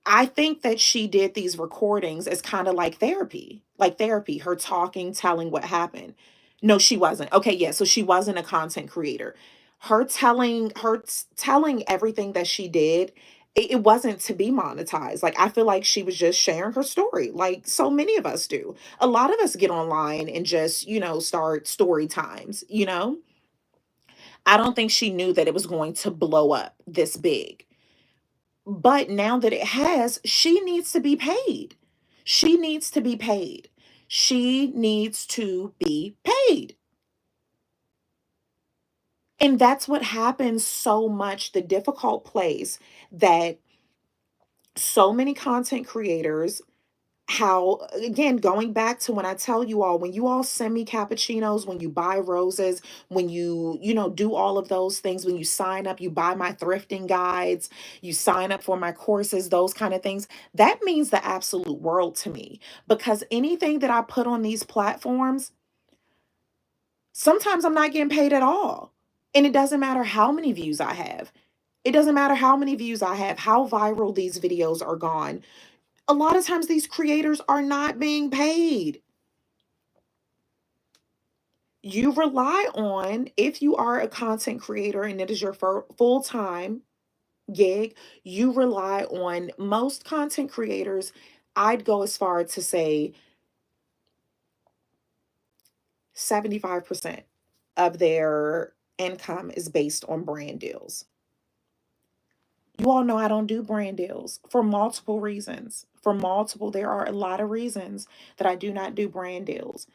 S1: I think that she did these recordings as kind of like therapy, her talking, telling what happened. No, she wasn't. Okay, yeah, so she wasn't a content creator. Her telling everything that she did, it wasn't to be monetized. Like, I feel like she was just sharing her story, like so many of us do. A lot of us get online and just, start story times. I don't think she knew that it was going to blow up this big. But now that it has, she needs to be paid. She needs to be paid. She needs to be paid. And that's what happens so much. The difficult place that so many content creators, how, again, going back to when I tell you all, when you all send me cappuccinos, when you buy roses, when you do all of those things, when you sign up, you buy my thrifting guides, you sign up for my courses, those kind of things, that means the absolute world to me, because anything that I put on these platforms, sometimes I'm not getting paid at all. And it doesn't matter how many views I have. It doesn't matter how many views I have, how viral these videos are gone. A lot of times these creators are not being paid. You rely on, if you are a content creator and it is your full-time gig, you rely on, most content creators, I'd go as far to say 75% of their income is based on brand deals. You all know I don't do brand deals for multiple reasons. There are a lot of reasons that I do not do brand deals.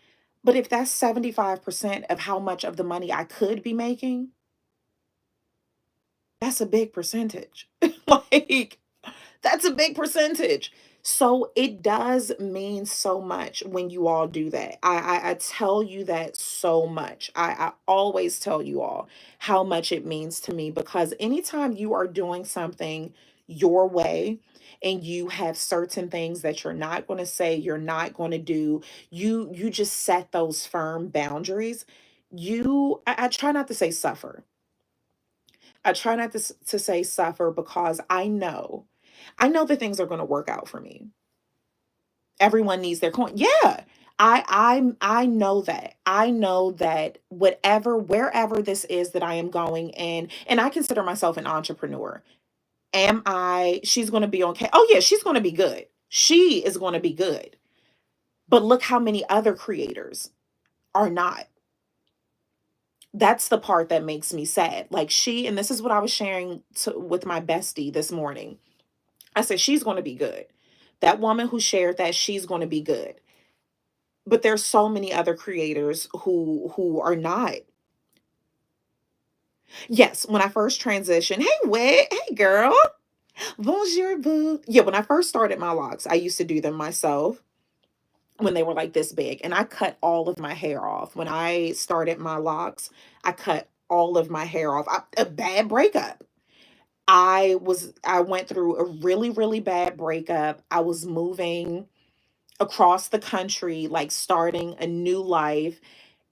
S1: But if that's 75% of how much of the money I could be making, that's a big percentage. Like, that's a big percentage. So it does mean so much when you all do that. I tell you that so much. I always tell you all how much it means to me, because anytime you are doing something your way and you have certain things that you're not going to say, you're not going to do, you just set those firm boundaries. I try not to say suffer. I try not to say suffer, because I know that things are going to work out for me. Everyone needs their coin. Yeah. I know that. I know that wherever this is that I am going, and I consider myself an entrepreneur. She's going to be okay. Oh yeah, she's going to be good. She is going to be good. But look how many other creators are not. That's the part that makes me sad. Like, and this is what I was sharing with my bestie this morning. I said, she's going to be good. That woman who shared that, she's going to be good. But there's so many other creators who are not. Yes, when I first transitioned, hey Wit, hey girl, bonjour boo. Yeah, when I first started my locks, I used to do them myself when they were like this big, and I cut all of my hair off. When I started my locks, I cut all of my hair off. A bad breakup. I went through a really really bad breakup. I was moving across the country, like starting a new life.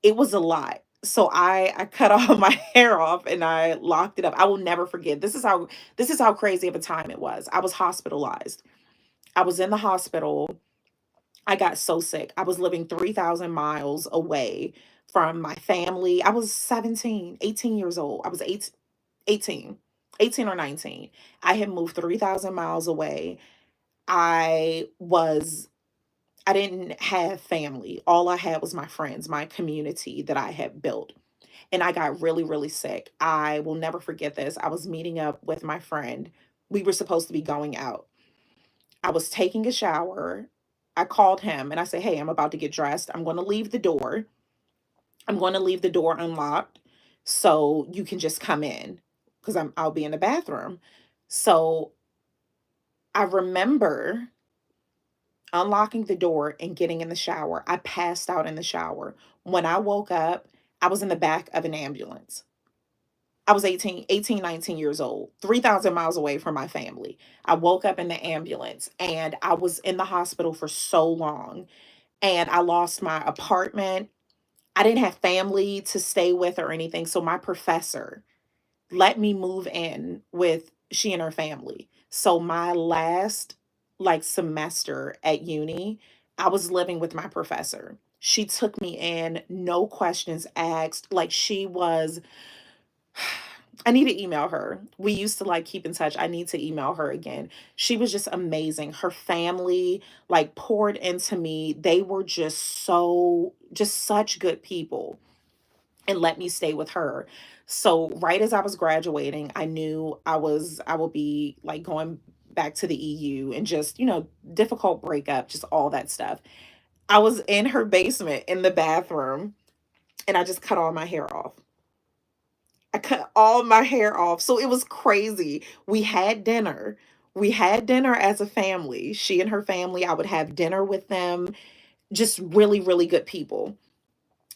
S1: It was a lot. So I cut all my hair off and I locked it up. I will never forget. This is how crazy of a time it was. I was hospitalized. I was in the hospital. I got so sick. I was living 3,000 miles away from my family. I was 17, 18 years old. I was 18, 18 or 19. I had moved 3,000 miles away. I was I didn't have family. All I had was my friends, my community that I had built. And I got really, really sick. I will never forget this. I was meeting up with my friend. We were supposed to be going out. I was taking a shower. I called him and I said, hey, I'm about to get dressed. I'm going to leave the door. I'm going to leave the door unlocked so you can just come in because I'll be in the bathroom. So I remember unlocking the door and getting in the shower. I passed out in the shower. When I woke up, I was in the back of an ambulance. I was 18, 19 years old, 3,000 miles away from my family. I woke up in the ambulance and I was in the hospital for so long. And I lost my apartment. I didn't have family to stay with or anything. So my professor let me move in with she and her family. So my last like semester at uni, I was living with my professor. She took me in, no questions asked. Like she was I need to email her. We used to like keep in touch. I need to email her again. She was just amazing. Her family like poured into me. They were just such good people and let me stay with her. So right as I was graduating, I knew I will be like going back to the EU and just, difficult breakup, just all that stuff. I was in her basement in the bathroom and I just cut all my hair off. I cut all my hair off. So it was crazy. We had dinner. We had dinner as a family. She and her family, I would have dinner with them. Just really, really good people.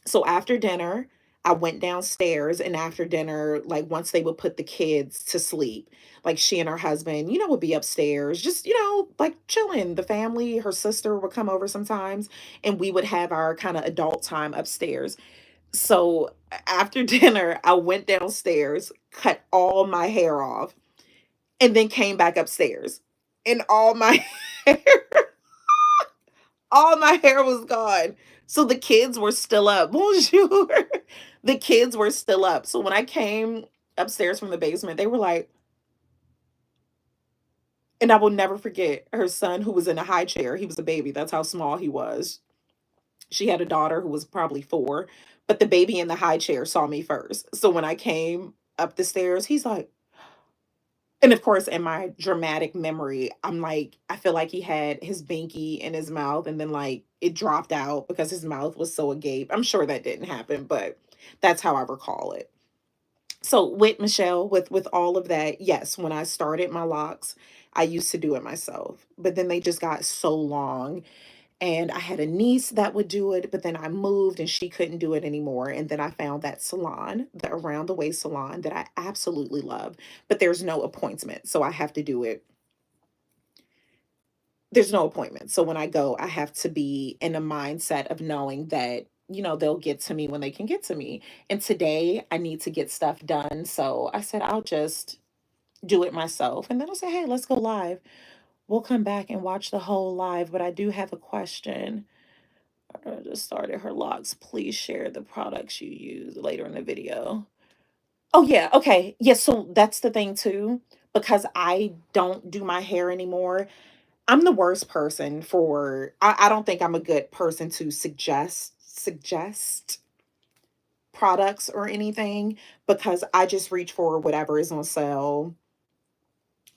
S1: So after dinner, I went downstairs, and after dinner, like once they would put the kids to sleep, like she and her husband, would be upstairs, just, like chilling. The family, her sister would come over sometimes, and we would have our kind of adult time upstairs. So after dinner, I went downstairs, cut all my hair off, and then came back upstairs. And hair, all my hair was gone. So the kids were still up. Bonjour. The kids were still up. So when I came upstairs from the basement, they were like, and I will never forget her son who was in a high chair. He was a baby. That's how small he was. She had a daughter who was probably 4, but the baby in the high chair saw me first. So when I came up the stairs, he's like, and of course, in my dramatic memory, I'm like, I feel like he had his binky in his mouth and then like it dropped out because his mouth was so agape. I'm sure that didn't happen, but that's how I recall it. So with Michelle, with all of that, yes, when I started my locks, I used to do it myself, but then they just got so long and I had a niece that would do it, but then I moved and she couldn't do it anymore. And then I found that salon, the around the way salon that I absolutely love, but there's no appointment. So I have to do it. There's no appointment. So when I go, I have to be in a mindset of knowing that, they'll get to me when they can get to me. And today I need to get stuff done. So I said, I'll just do it myself. And then I said, hey, let's go live. We'll come back and watch the whole live. But I do have a question. Just started her locks. Please share the products you use later in the video. Oh yeah, okay. Yeah, so that's the thing too. Because I don't do my hair anymore. I'm the worst person for I don't think I'm a good person to suggest products or anything because I just reach for whatever is on sale.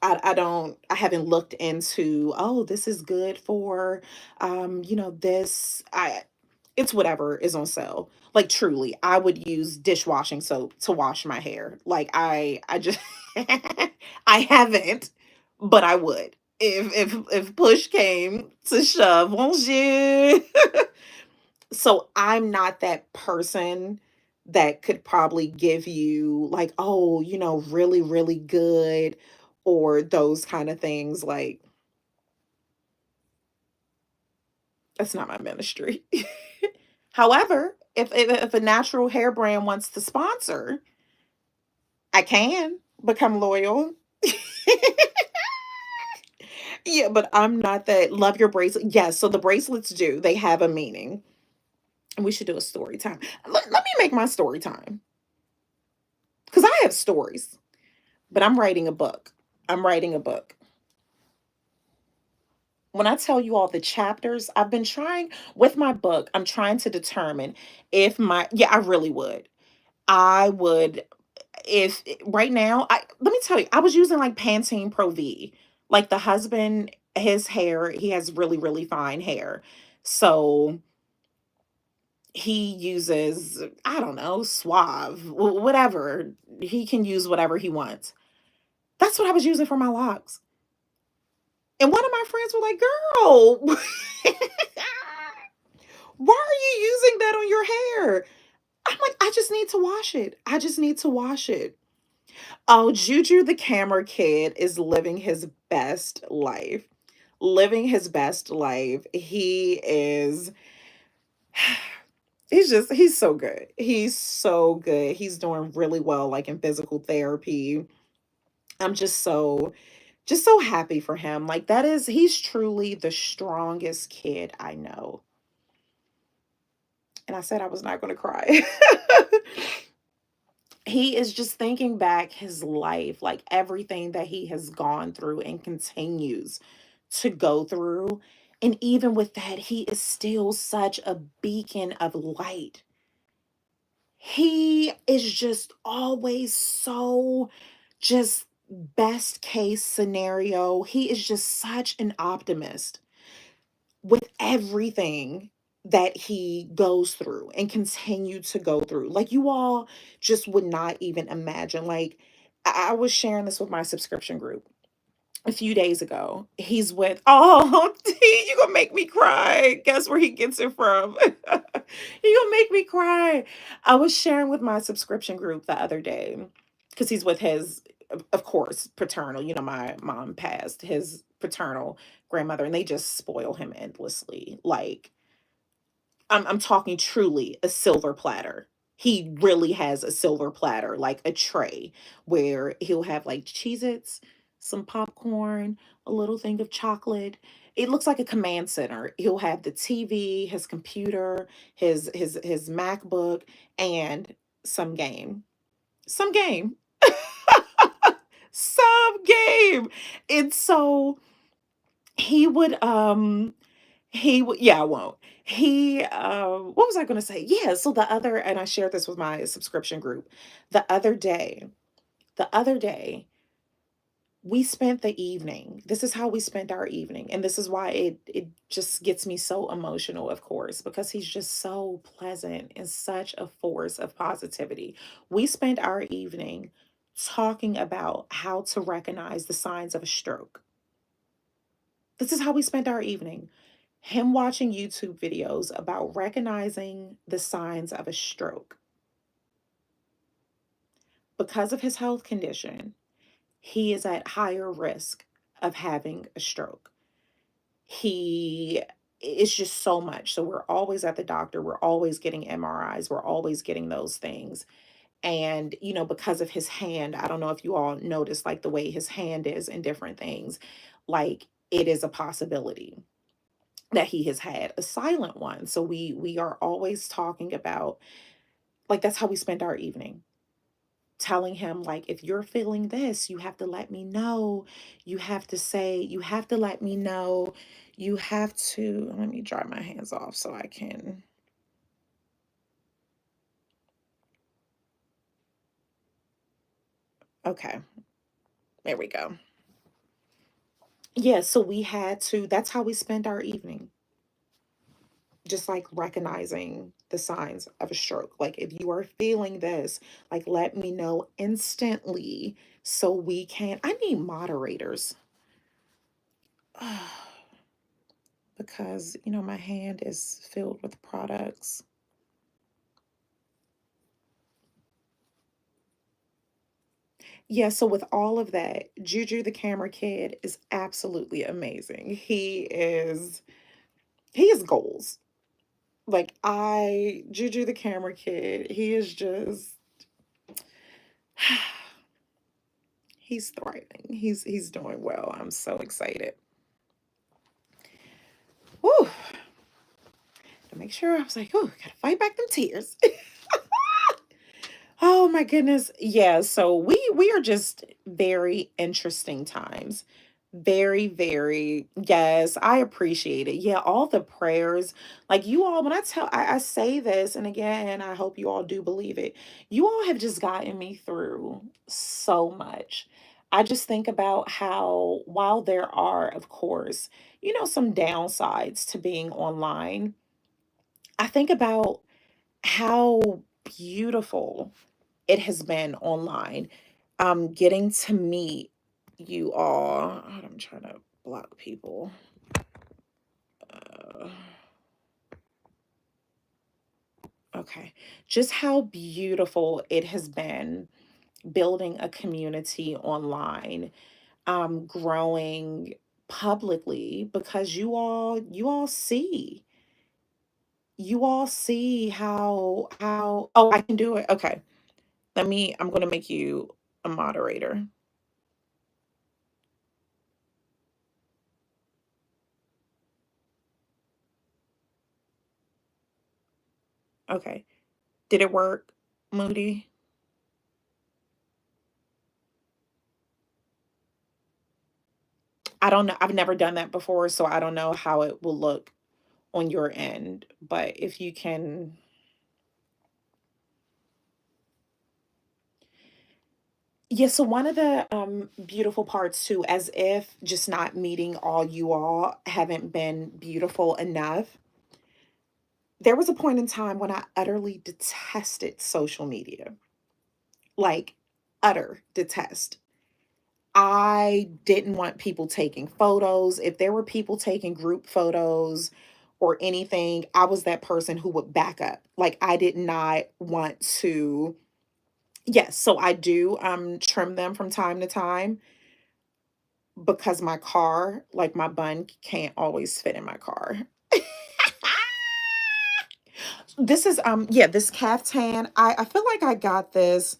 S1: I haven't looked into, oh, this is good for this. It's whatever is on sale. Like truly, I would use dishwashing soap to wash my hair. Like I just I haven't, but I would. If push came to shove, won't you? So I'm not that person that could probably give you like, oh, really, really good or those kind of things. Like, that's not my ministry. However, if a natural hair brand wants to sponsor, I can become loyal. Yeah, but I'm not that love your bracelet. Yes, so the bracelets do. They have a meaning. And we should do a story time. Let me make my story time because I have stories, but I'm writing a book. I'm writing a book. When I tell you all the chapters, I've been trying with my book, I'm trying to determine if yeah, I really would. I would if right now, let me tell you, I was using like Pantene Pro V. Like the husband, his hair, he has really, really fine hair. So he uses, I don't know, Suave, whatever. He can use whatever he wants. That's what I was using for my locks. And one of my friends were like, girl, why are you using that on your hair? I'm like, I just need to wash it. I just need to wash it. Oh, Juju the camera kid is living his best life. Living his best life. He is he's so good. He's so good. He's doing really well like in physical therapy. I'm just so happy for him. Like he's truly the strongest kid I know. And I said I was not going to cry. He is just thinking back his life, like everything that he has gone through and continues to go through. And even with that, he is still such a beacon of light. He is just always so just best case scenario. He is just such an optimist with everything that he goes through and continue to go through. Like you all just would not even imagine. Like I was sharing this with my subscription group a few days ago. He's with oh you gonna make me cry. Guess where he gets it from? He gonna make me cry. I was sharing with my subscription group the other day because he's with his of course paternal, my mom passed his paternal grandmother and they just spoil him endlessly. Like I'm talking truly a silver platter. He really has a silver platter, like a tray where he'll have like Cheez-Its, some popcorn, a little thing of chocolate. It looks like a command center. He'll have the TV, his computer, his MacBook, and some game. Some game. Some game. And so he would yeah, I won't. What was I gonna say? Yeah, so the other and I shared this with my subscription group. The other day, the other day, we spent the evening. This is how we spent our evening. And this is why it just gets me so emotional, of course, because he's just so pleasant and such a force of positivity. We spent our evening talking about how to recognize the signs of a stroke. This is how we spent our evening. Him watching YouTube videos about recognizing the signs of a stroke. Because of his health condition, he is at higher risk of having a stroke. He it's just so much. So we're always at the doctor, we're always getting MRIs, we're always getting those things. And because of his hand, I don't know if you all notice like the way his hand is and different things, like it is a possibility that he has had a silent one. So we are always talking about like that's how we spend our evening. Telling him like if you're feeling this, you have to let me know. You have to say, you have to let me know. You have to let me dry my hands off so I can okay. There we go. Yeah, so we had to that's how we spend our evening. just like recognizing the signs of a stroke. Like if you are feeling this, like let me know instantly so we can. I need moderators because my hand is filled with products. Yeah, so with all of that, Juju the camera kid is absolutely amazing. He is goals. Like I Juju the camera kid, he is just he's thriving. He's doing well. I'm so excited. Whew. To make sure I was like, oh, gotta fight back them tears. Oh my goodness. Yeah, so we are just very interesting times. Very, very, yes, I appreciate it. Yeah, all the prayers. Like you all, when I say this, and again, I hope you all do believe it. You all have just gotten me through so much. I just think about how while there are, of course, some downsides to being online, I think about how beautiful it has been online. Getting to meet you all. I'm trying to block people. Uh, okay. Just how beautiful it has been building a community online, growing publicly because you all see how oh, I can do it. Okay. I'm going to make you a moderator. Okay. Did it work, Moody? I don't know. I've never done that before, so I don't know how it will look on your end. But if you can, yeah. So one of the beautiful parts too, as if just not meeting all you all haven't been beautiful enough. There was a point in time when I utterly detested social media, like utter detest. I didn't want people taking photos. If there were people taking group photos or anything, I was that person who would back up. Like I did not want to. Yes, so I do trim them from time to time because my car, like my bun can't always fit in my car. This is yeah, this caftan. I feel like I got this.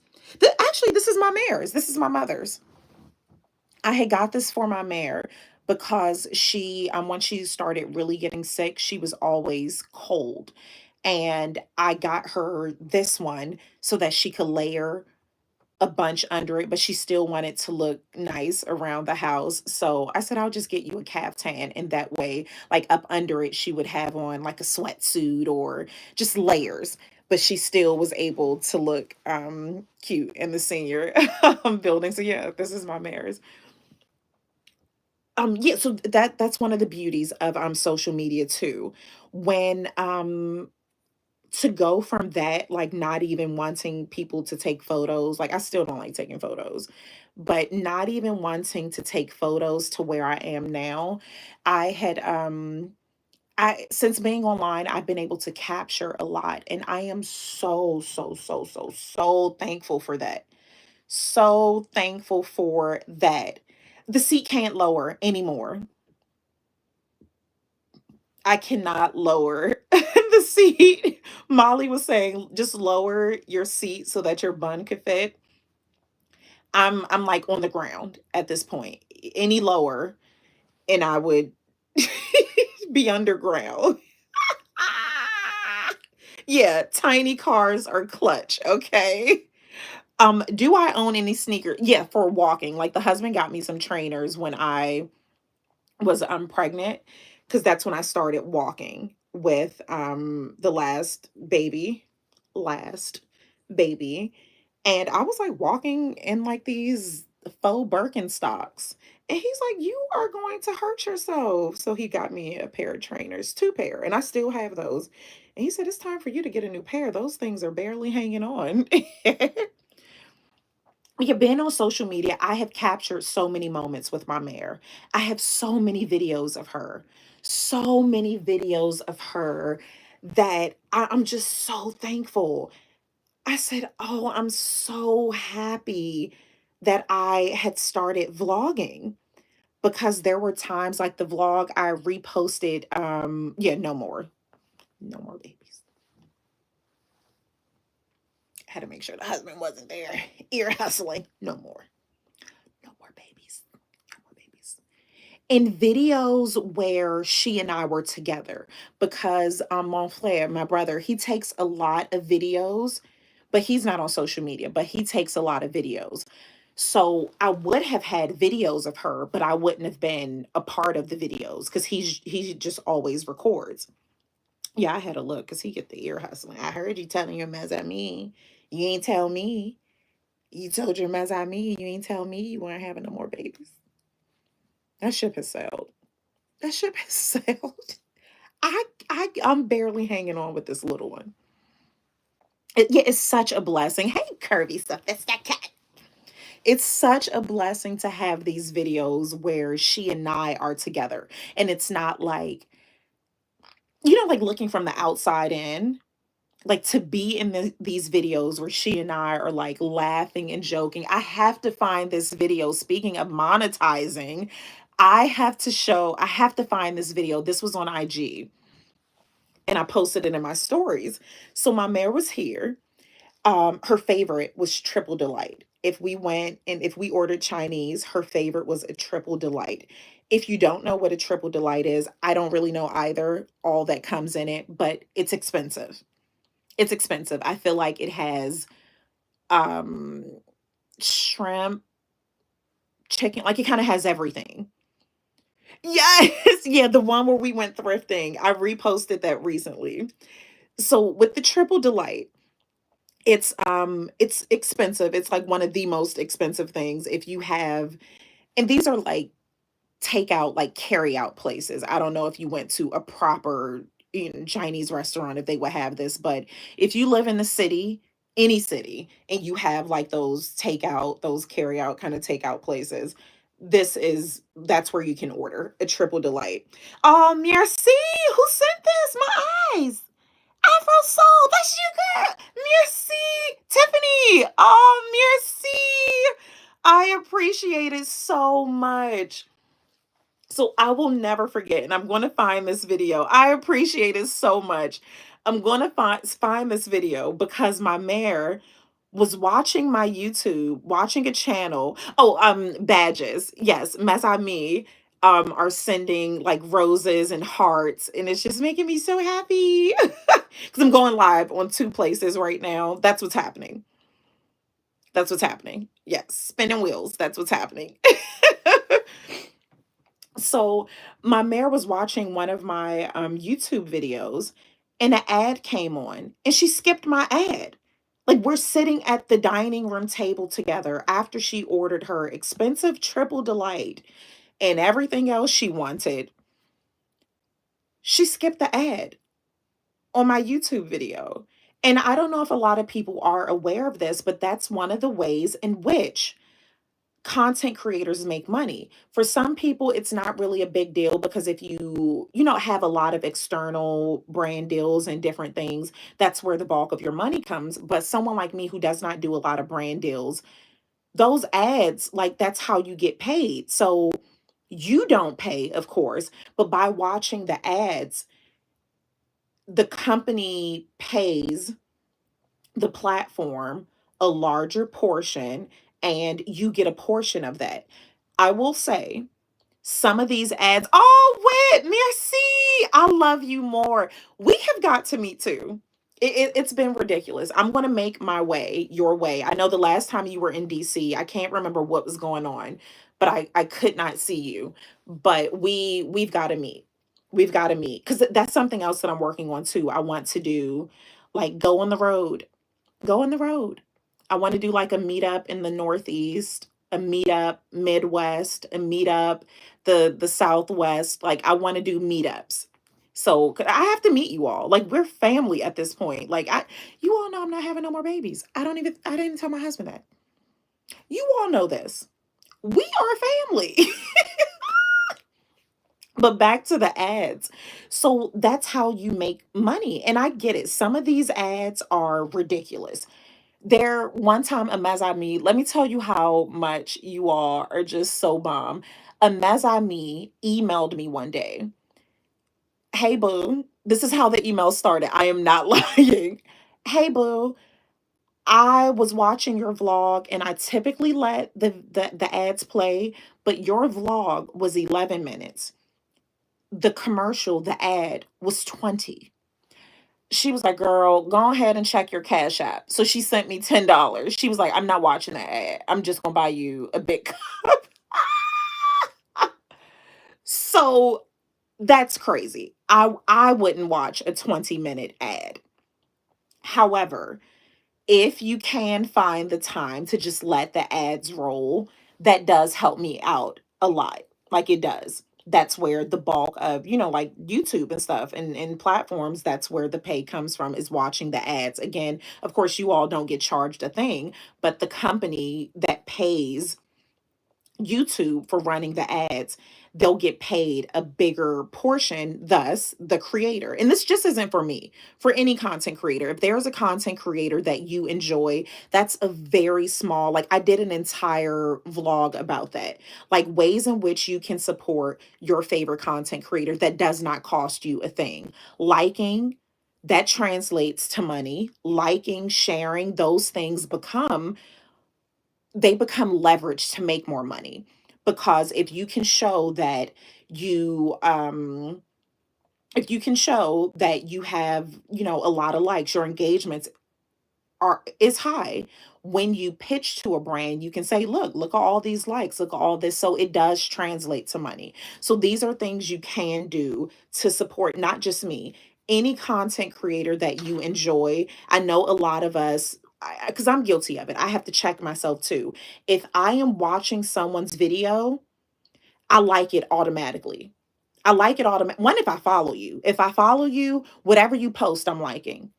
S1: Actually, this is my mare's. This is my mother's. I had got this for my mare because she when she started really getting sick, she was always cold. And I got her this one so that she could layer a bunch under it, but she still wanted to look nice around the house. So I said, I'll just get you a caftan. And that way, like up under it, she would have on like a sweatsuit or just layers. But she still was able to look cute in the senior building. So yeah, this is my mare's. Yeah, so that's one of the beauties of social media too. When to go from that, like not even wanting people to take photos, like I still don't like taking photos, but not even wanting to take photos to where I am now. I had I since being online, I've been able to capture a lot and I am so so so so so thankful for that. So thankful for that. The seat can't lower anymore. I cannot lower the seat. Molly was saying, just lower your seat so that your bun could fit. I'm like on the ground at this point. Any lower, and I would be underground. Yeah, tiny cars are clutch. Okay. Do I own any sneakers? Yeah, for walking. Like the husband got me some trainers when I was pregnant because that's when I started walking with the last baby, and I was like walking in like these faux Birkenstocks And he's like, "You are going to hurt yourself." So he got me a pair of trainers, two pair, and I still have those. And he said, "It's time for you to get a new pair. Those things are barely hanging on." Yeah, being on social media, I have captured so many moments with my mare. I have so many videos of her, so many videos of her that I'm just so thankful. I said, "Oh, I'm so happy that I had started vlogging." Because there were times like the vlog I reposted, yeah, no more. No more babies. Had to make sure the husband wasn't there. Ear hustling. No more. No more babies. No more babies. In videos where she and I were together, because Montflair, my brother, he takes a lot of videos, but he's not on social media, but he takes a lot of videos. So I would have had videos of her, but I wouldn't have been a part of the videos because he just always records. Yeah, I had a look because he get the ear hustling. I heard you telling your mez at me. You ain't tell me. You told your mez at me. You ain't tell me you weren't having no more babies. That ship has sailed. That ship has sailed. I'm barely hanging on with this little one. Yeah, it's such a blessing. Hey, curvy stuff. That's that cat. It's such a blessing to have these videos where she and I are together. And it's not like, like looking from the outside in, like to be in these videos where she and I are like laughing and joking. I have to find this video. Speaking of monetizing, I have to find this video. This was on IG and I posted it in my stories. So my mare was here. Her favorite was triple delight. If we went and if we ordered Chinese, her favorite was a triple delight. If you don't know what a triple delight is, I don't really know either, all that comes in it, but it's expensive. It's expensive. I feel like it has um shrimp, chicken, like it kind of has everything. Yes, yeah, the one where we went thrifting. I reposted that recently. So with the triple delight, it's expensive. It's like one of the most expensive things if you have, and these are like takeout, like carry out places. I don't know if you went to a proper Chinese restaurant if they would have this, but if you live in the city, any city, and you have like those takeout, those carry out kind of takeout places, that's where you can order a triple delight. Oh, merci. Who sent this? My eyes. Afro Soul, that's you, girl. Merci, Tiffany. Oh, merci. I appreciate it so much. So I will never forget, and I'm going to find this video. I appreciate it so much. I'm going to find this video because my mayor was watching my YouTube, watching a channel. Oh, badges. Yes, Mesami are sending like roses and hearts, and it's just making me so happy because I'm going live on two places right now. That's what's happening. That's what's happening. Yes, spinning wheels. That's what's happening. So my mayor was watching one of my YouTube videos and an ad came on and she skipped my ad. Like we're sitting at the dining room table together after she ordered her expensive triple delight and everything else she wanted. She skipped the ad on my YouTube video. And I don't know if a lot of people are aware of this, but that's one of the ways in which content creators make money. For some people it's not really a big deal because if have a lot of external brand deals and different things, that's where the bulk of your money comes. But someone like me who does not do a lot of brand deals, those ads, like that's how you get paid. So you don't pay, of course, but by watching the ads, the company pays the platform a larger portion and you get a portion of that. I will say some of these ads, oh, wait, merci. I love you more. We have got to meet too. It's been ridiculous. I'm going to make my way your way. I know the last time you were in DC, I can't remember what was going on, but I could not see you. But we've got to meet. We've got to meet because that's something else that I'm working on too. I want to do like go on the road. Go on the road. I want to do like a meetup in the Northeast, a meetup Midwest, a meetup the Southwest. Like I want to do meetups. So I have to meet you all. Like we're family at this point. Like you all know I'm not having no more babies. I didn't even tell my husband that. You all know this. We are family. But back to the ads. So that's how you make money. And I get it. Some of these ads are ridiculous. There, one time, a Mazami, let me tell you how much you all are just so bomb. A Mazami emailed me one day. Hey, boo. This is how the email started. I am not lying. Hey, boo. I was watching your vlog and I typically let the ads play, but your vlog was 11 minutes. The commercial, the ad was 20. She was like, girl, go ahead and check your Cash App. So she sent me $10. She was like, I'm not watching that ad. I'm just gonna buy you a big cup. So that's crazy. I wouldn't watch a 20-minute ad. However, if you can find the time to just let the ads roll, that does help me out a lot. Like it does. That's where the bulk of, like YouTube and stuff and platforms, that's where the pay comes from, is watching the ads. Again, of course, you all don't get charged a thing, but the company that pays YouTube for running the ads, they'll get paid a bigger portion, thus the creator. And this just isn't for me, for any content creator. If there's a content creator that you enjoy, that's a very small, like I did an entire vlog about that, like ways in which you can support your favorite content creator that does not cost you a thing. Liking, that translates to money. Liking, sharing, those things become leverage to make more money, because you if you can show that you have, a lot of likes, your engagements is high. When you pitch to a brand, you can say, look at all these likes, look at all this. So it does translate to money. So these are things you can do to support not just me, any content creator that you enjoy. I know a lot of us, because I'm guilty of it, I have to check myself too. If I am watching someone's video, I like it automatically. I like it automatic. One, if I follow you, whatever you post, I'm liking.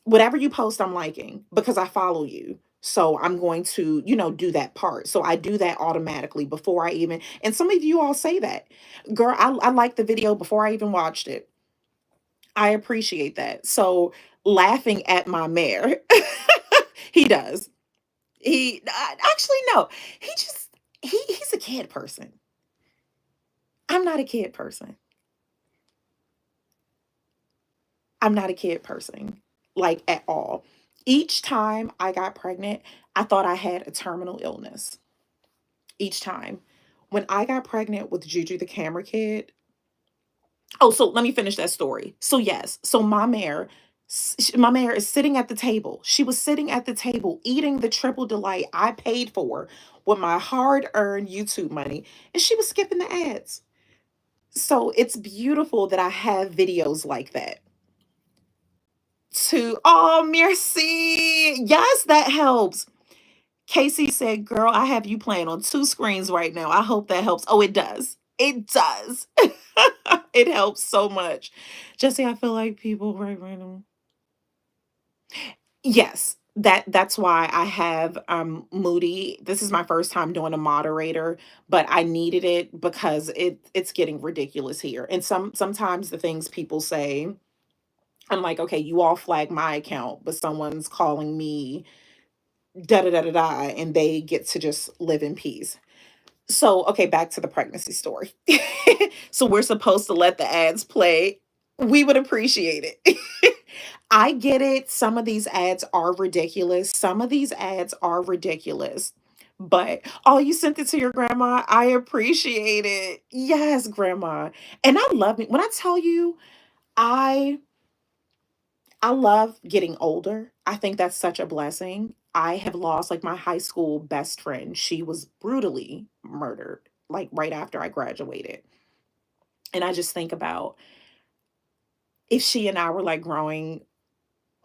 S1: Whatever you post, I'm liking because I follow you. So I'm going to, do that part. So I do that automatically before I even, and some of you all say that, girl, I like the video before I even watched it. I appreciate that. So laughing at my mayor, he does. Actually, no, he just, he's a kid person. I'm not a kid person. I'm not a kid person, like at all. Each time I got pregnant, I thought I had a terminal illness. Each time. When I got pregnant with Juju the camera kid, oh, so let me finish that story. So yes, so my mare is sitting at the table. She was sitting at the table eating the triple delight I paid for with my hard-earned YouTube money, and she was skipping the ads. So it's beautiful that I have videos like that. Oh, merci. Yes, that helps. Casey said, girl, I have you playing on two screens right now. I hope that helps. Oh, it does. It does. It helps so much. Jesse, I feel like people right random. Yes, that's why I have Moody. This is my first time doing a moderator, but I needed it because it's getting ridiculous here. And sometimes the things people say, I'm like, okay, you all flag my account, but someone's calling me da da da da da, and they get to just live in peace. So, okay, back to the pregnancy story. So we're supposed to let the ads play. We would appreciate it. I get it. Some of these ads are ridiculous. Some of these ads are ridiculous. But oh, you sent it to your grandma. I appreciate it. Yes, grandma. And I love it. When I tell you, I I love getting older. I think that's such a blessing. I have lost like my high school best friend. She was brutally murdered like right after I graduated. And I just think about if she and I were like growing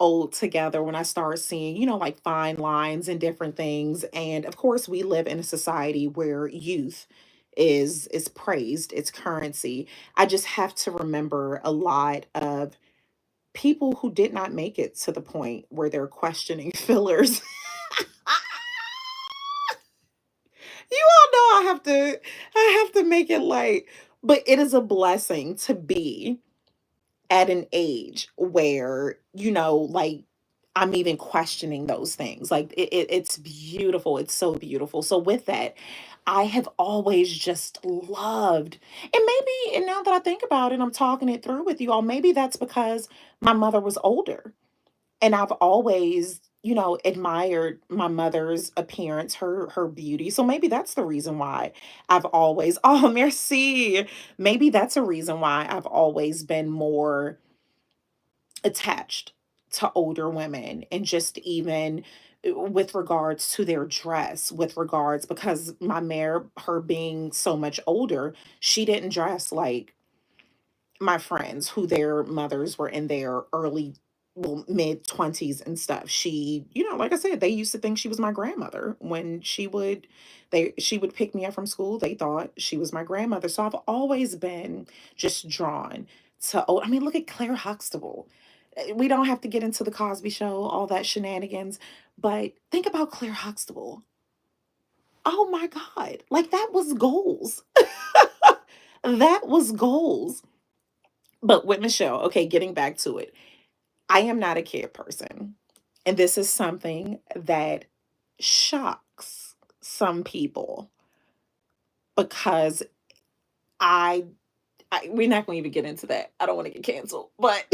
S1: old together when I started seeing, like fine lines and different things. And of course, we live in a society where youth is praised, it's currency. I just have to remember a lot of people who did not make it to the point where they're questioning fillers. You all know I have to make it light, but it is a blessing to be at an age where, like I'm even questioning those things. Like it's beautiful. It's so beautiful. So with that, I have always just loved, and now that I think about it, I'm talking it through with you all. Maybe that's because my mother was older and I've always, admired my mother's appearance, her beauty. So maybe that's the reason why I've always oh, merci. Maybe that's a reason why I've always been more attached to older women, and just even with regards to their dress, with regards because my mare, her being so much older, she didn't dress like my friends who their mothers were in their early, well, mid 20s and stuff. She, like I said, they used to think she was my grandmother when she would pick me up from school. They thought she was my grandmother. So I've always been just drawn to, oh, I mean, look at Claire Huxtable. We don't have to get into the Cosby Show, all that shenanigans, but think about Claire Huxtable. Oh my God. Like that was goals. That was goals. But with Michelle, okay, getting back to it, I am not a kid person. And this is something that shocks some people because I, we're not going to even get into that. I don't want to get canceled, but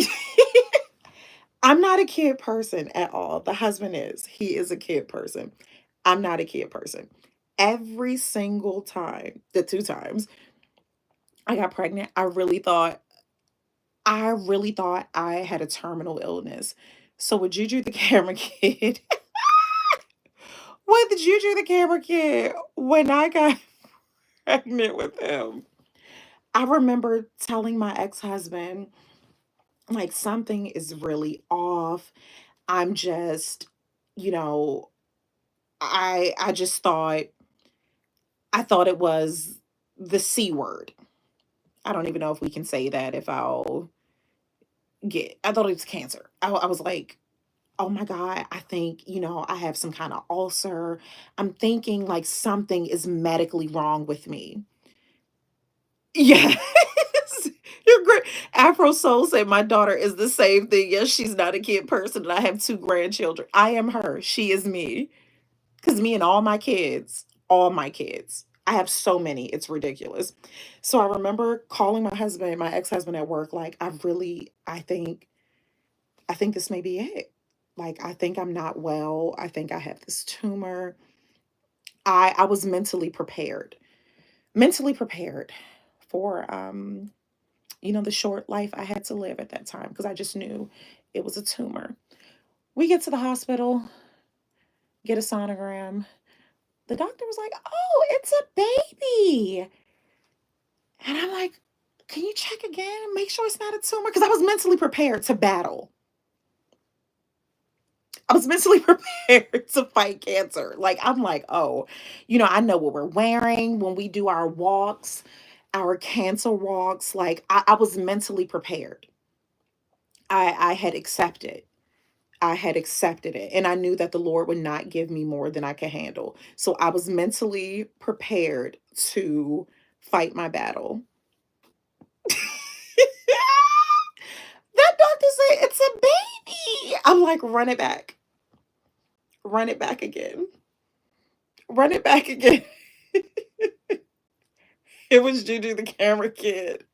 S1: I'm not a kid person at all. The husband is. He is a kid person. I'm not a kid person. Every single time, the two times I got pregnant, I really thought I had a terminal illness. So with Juju the camera kid, with Juju the camera kid, when I got pregnant with him, I remember telling my ex-husband, like, something is really off. I'm just, you know, I just thought it was the C word. I don't even know if we can say that if I'll I thought it was cancer. I was like, oh my God, I think, I have some kind of ulcer. I'm thinking like something is medically wrong with me. Yes. You're great. Afro Soul said my daughter is the same thing. Yes, she's not a kid person, and I have two grandchildren. I am her. She is me. Because me and all my kids, I have so many, it's ridiculous. So I remember calling my husband, my ex-husband at work, like, I think this may be it. Like, I think I'm not well. I think I have this tumor. I was mentally prepared for the short life I had to live at that time because I just knew it was a tumor. We get to the hospital, get a sonogram. The doctor was like, "Oh, it's a baby." And I'm like, "Can you check again? Make sure it's not a tumor?" Because I was mentally prepared to battle. I was mentally prepared to fight cancer. Like, I'm like, oh, I know what we're wearing when we do our walks, our cancer walks. Like, I was mentally prepared. I had accepted. I had accepted it. And I knew that the Lord would not give me more than I could handle. So I was mentally prepared to fight my battle. That doctor said, it's a baby. I'm like, run it back. Run it back again. Run it back again. It was Juju the camera kid.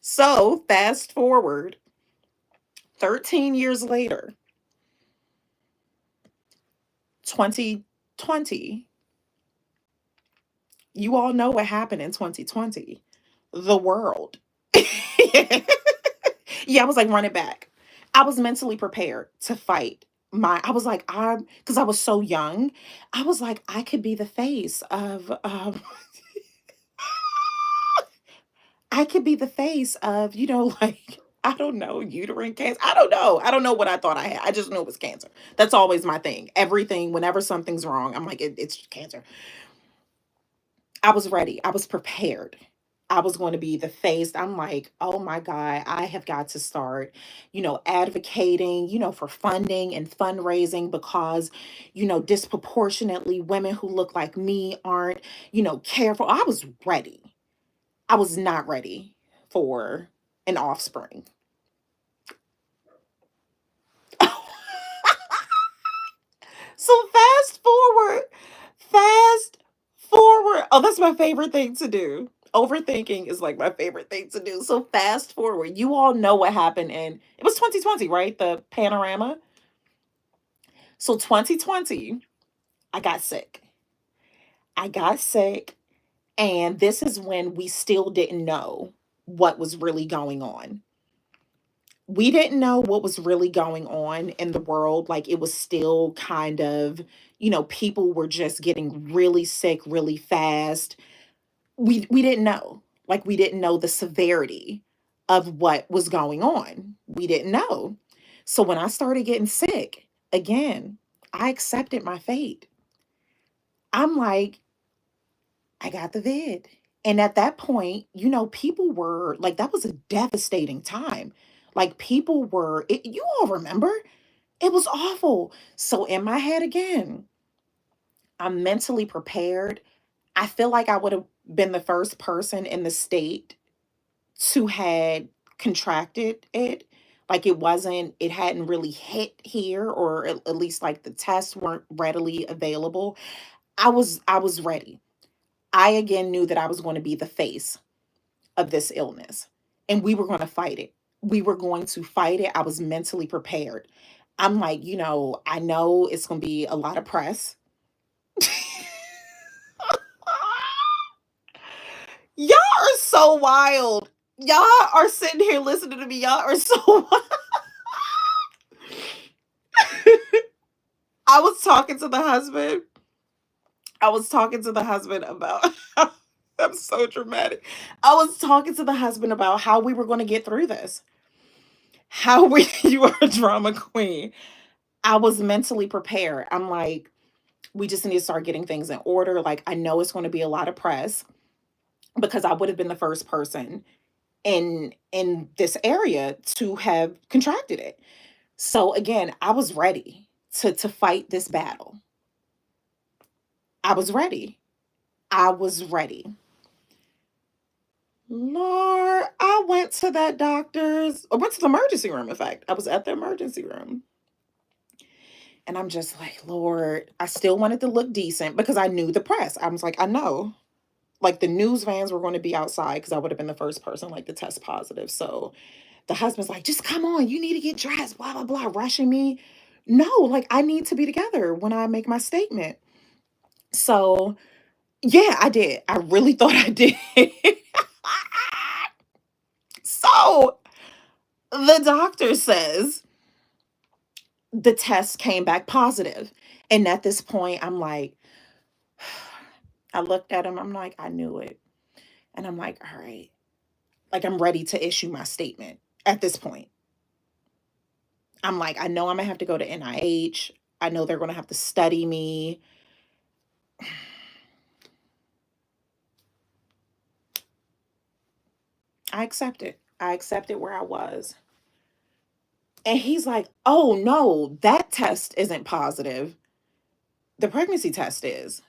S1: So fast forward 13 years later, 2020. You all know what happened in 2020. The world. Yeah, I was like, run it back. I was mentally prepared to fight I was like, because I was so young, I was like, I could be the face of, I could be the face of, like, I don't know, uterine cancer. I don't know. I don't know what I thought I had. I just know it was cancer. That's always my thing. Everything, whenever something's wrong, I'm like, it's cancer. I was ready. I was prepared. I was going to be the face. I'm like, oh my God, I have got to start, advocating, for funding and fundraising because, disproportionately women who look like me aren't, careful. I was ready. I was not ready for an offspring. So fast forward. Oh, that's my favorite thing to do. Overthinking is like my favorite thing to do. So fast forward. You all know what happened in it was 2020, right? The panorama. So 2020, I got sick. I got sick, and this is when we still didn't know what was really going on. We didn't know what was really going on in the world. Like it was still kind of, people were just getting really sick really fast. We didn't know. Like we didn't know the severity of what was going on. We didn't know. So when I started getting sick, again, I accepted my fate. I'm like, I got the vid. And at that point, people were like, that was a devastating time. Like people were, you all remember, it was awful. So in my head again, I'm mentally prepared. I feel like I would have been the first person in the state to had contracted it. Like it hadn't really hit here, or at least like the tests weren't readily available. I was ready. I again knew that I was going to be the face of this illness, and we were going to fight it. We were going to fight it. I was mentally prepared. I'm like, I know it's going to be a lot of press. Y'all are so wild. Y'all are sitting here listening to me. Y'all are so wild. I was talking to the husband. I was talking to the husband about I'm so dramatic. I was talking to the husband about how we were going to get through this. How we you are a drama queen. I was mentally prepared. I'm like, we just need to start getting things in order. Like I know it's going to be a lot of press because I would have been the first person in this area to have contracted it. So again, I was ready to fight this battle. I was ready. I was ready. Lord, I went to that doctor's, I went to the emergency room. In fact, I was at the emergency room. And I'm just like, Lord, I still wanted to look decent because I knew the press. I was like, I know. Like the news vans were going to be outside because I would have been the first person like to test positive. So the husband's like, just come on, you need to get dressed, blah, blah, blah, rushing me. No, like I need to be together when I make my statement. So yeah, I did. I really thought I did. So the doctor says the test came back positive. And at this point, I'm like, I looked at him, I'm like, I knew it. And I'm like, all right, like I'm ready to issue my statement at this point. I'm like, I know I'm gonna have to go to NIH. I know they're gonna have to study me. I accept it. I accepted where I was. And he's like, oh no, that test isn't positive. The pregnancy test is.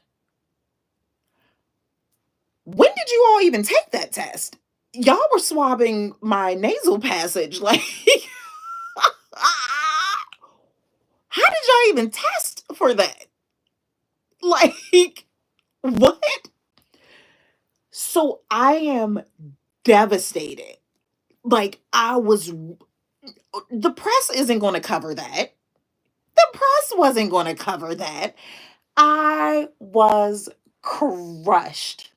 S1: When did you all even take that test? Y'all were swabbing my nasal passage. Like, how did y'all even test for that? Like, what? So I am devastated. Like, the press isn't going to cover that. The press wasn't going to cover that. I was crushed.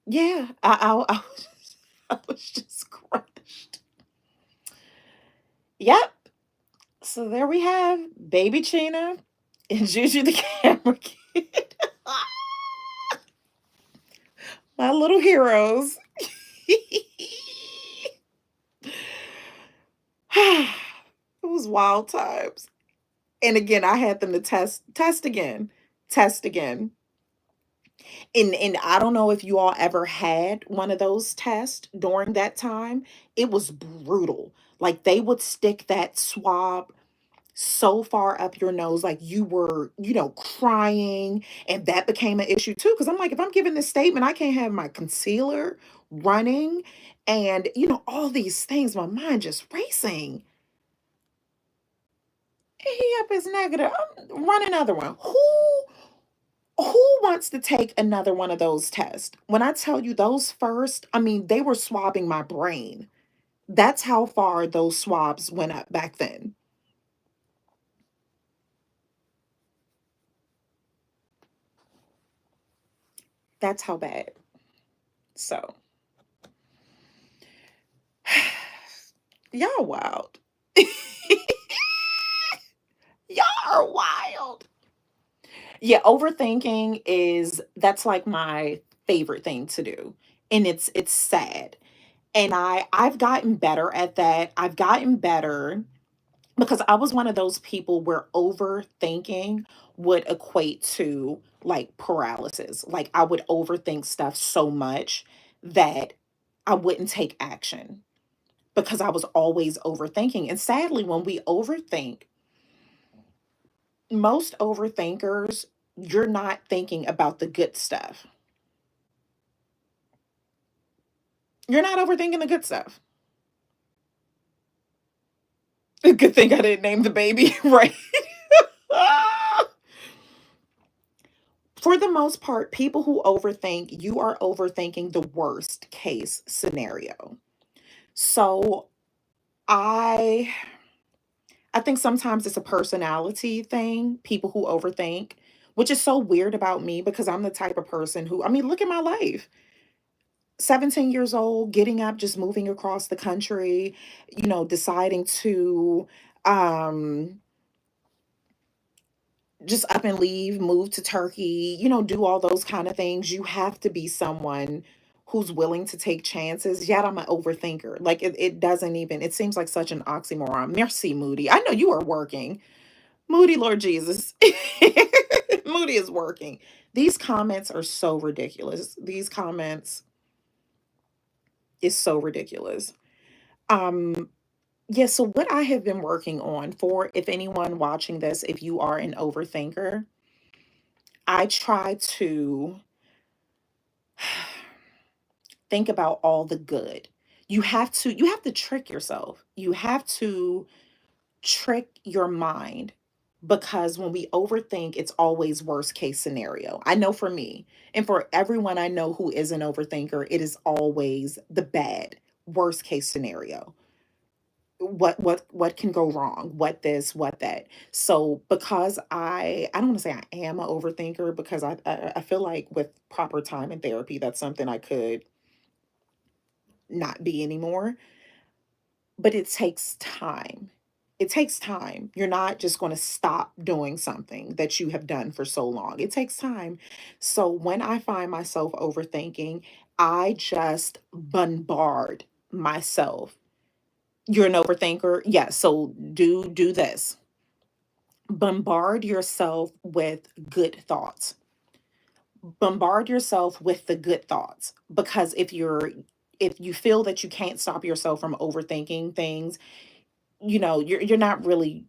S1: Yeah, I was just crushed. Yep. So there we have Baby Chena and Juju the Camera Kid. My little heroes. It was wild times. And again, I had them to test again, test again. And I don't know if you all ever had one of those tests during that time. It was brutal. Like they would stick that swab so far up your nose, like you were, crying. And that became an issue too. Cause I'm like, if I'm giving this statement, I can't have my concealer running and, all these things, my mind just racing. He up is negative. Run another one. Who wants to take another one of those tests? When I tell you those first, I mean, they were swabbing my brain. That's how far those swabs went up back then. That's how bad. So, y'all wild. Y'all are wild. Yeah, overthinking is that's like my favorite thing to do. And it's sad. And I've gotten better at that. I've gotten better because I was one of those people where overthinking would equate to like paralysis. Like I would overthink stuff so much that I wouldn't take action because I was always overthinking. And sadly, when we overthink, most overthinkers, you're not thinking about the good stuff. You're not overthinking the good stuff. Good thing I didn't name the baby, right? For the most part, people who overthink, you are overthinking the worst case scenario. So I I think sometimes it's a personality thing, people who overthink, which is so weird about me because I'm the type of person who, I mean, look at my life. 17 years old, getting up, just moving across the country, deciding to um just up and leave, move to Turkey, do all those kind of things. You have to be someone who's willing to take chances. Yet I'm an overthinker. Like it doesn't even, it seems like such an oxymoron. Merci, Moody. I know you are working. Moody, Lord Jesus. Moody is working. These comments are so ridiculous. These comments is so ridiculous. Um, yeah, so what I have been working on for if anyone watching this, if you are an overthinker, I try to think about all the good. You have to trick yourself. You have to trick your mind because when we overthink, it's always worst case scenario. I know for me and for everyone I know who is an overthinker, it is always the bad worst case scenario. What can go wrong, what this, what that. So because I don't want to say I am an overthinker because I feel like with proper time and therapy that's something I could not be anymore, but it takes time. It takes time. You're not just going to stop doing something that you have done for so long. It takes time. So when I find myself overthinking, I just bombard myself. You're an overthinker? Yes. So do this. Bombard yourself with good thoughts. Bombard yourself with the good thoughts because if you feel that you can't stop yourself from overthinking things, you're not really,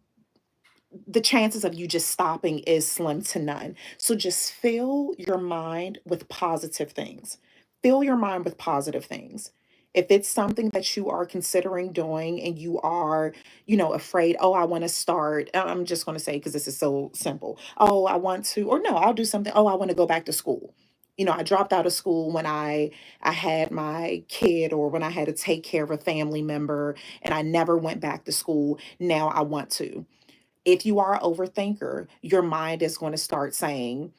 S1: the chances of you just stopping is slim to none. So just fill your mind with positive things. Fill your mind with positive things. If it's something that you are considering doing and you are, afraid, oh, I want to start, I'm just going to say, because this is so simple. Oh, I want to, or no, I'll do something. Oh, I want to go back to school. I dropped out of school when I had my kid or when I had to take care of a family member and I never went back to school. Now I want to. If you are an overthinker, your mind is going to start saying,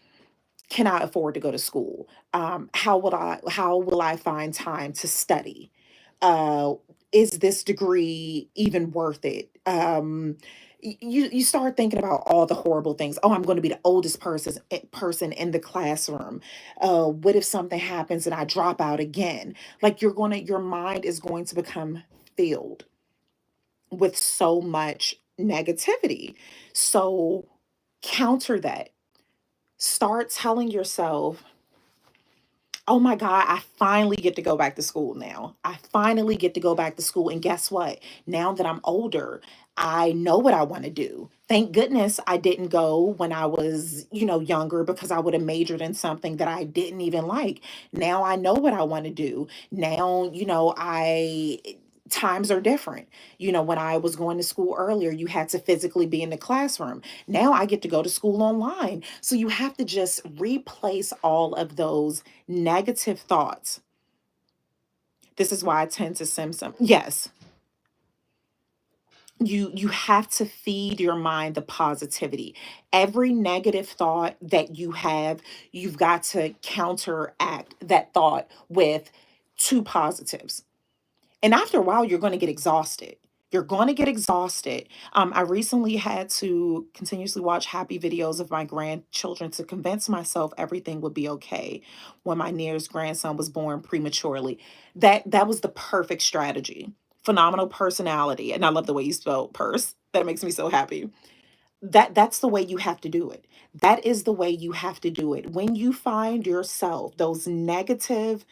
S1: can I afford to go to school? How will I find time to study? Uh, is this degree even worth it? You start thinking about all the horrible things. Oh, I'm going to be the oldest person in the classroom. What if something happens and I drop out again? Like your mind is going to become filled with so much negativity. So counter that. Start telling yourself, oh my God, I finally get to go back to school now. I finally get to go back to school. And guess what? Now that I'm older, I know what I want to do. Thank goodness I didn't go when I was, younger, because I would have majored in something that I didn't even like. Now I know what I want to do. Now, times are different. When I was going to school earlier, you had to physically be in the classroom. Now I get to go to school online. So you have to just replace all of those negative thoughts. This is why I tend to some. Yes, you have to feed your mind the positivity. Every negative thought that you have, you've got to counteract that thought with two positives. And after a while, you're going to get exhausted. You're going to get exhausted. I recently had to continuously watch happy videos of my grandchildren to convince myself everything would be okay when my nearest grandson was born prematurely. That was the perfect strategy. Phenomenal personality, and I love the way you spell purse. That makes me so happy. That's the way you have to do it. That is the way you have to do it. When you find yourself those negative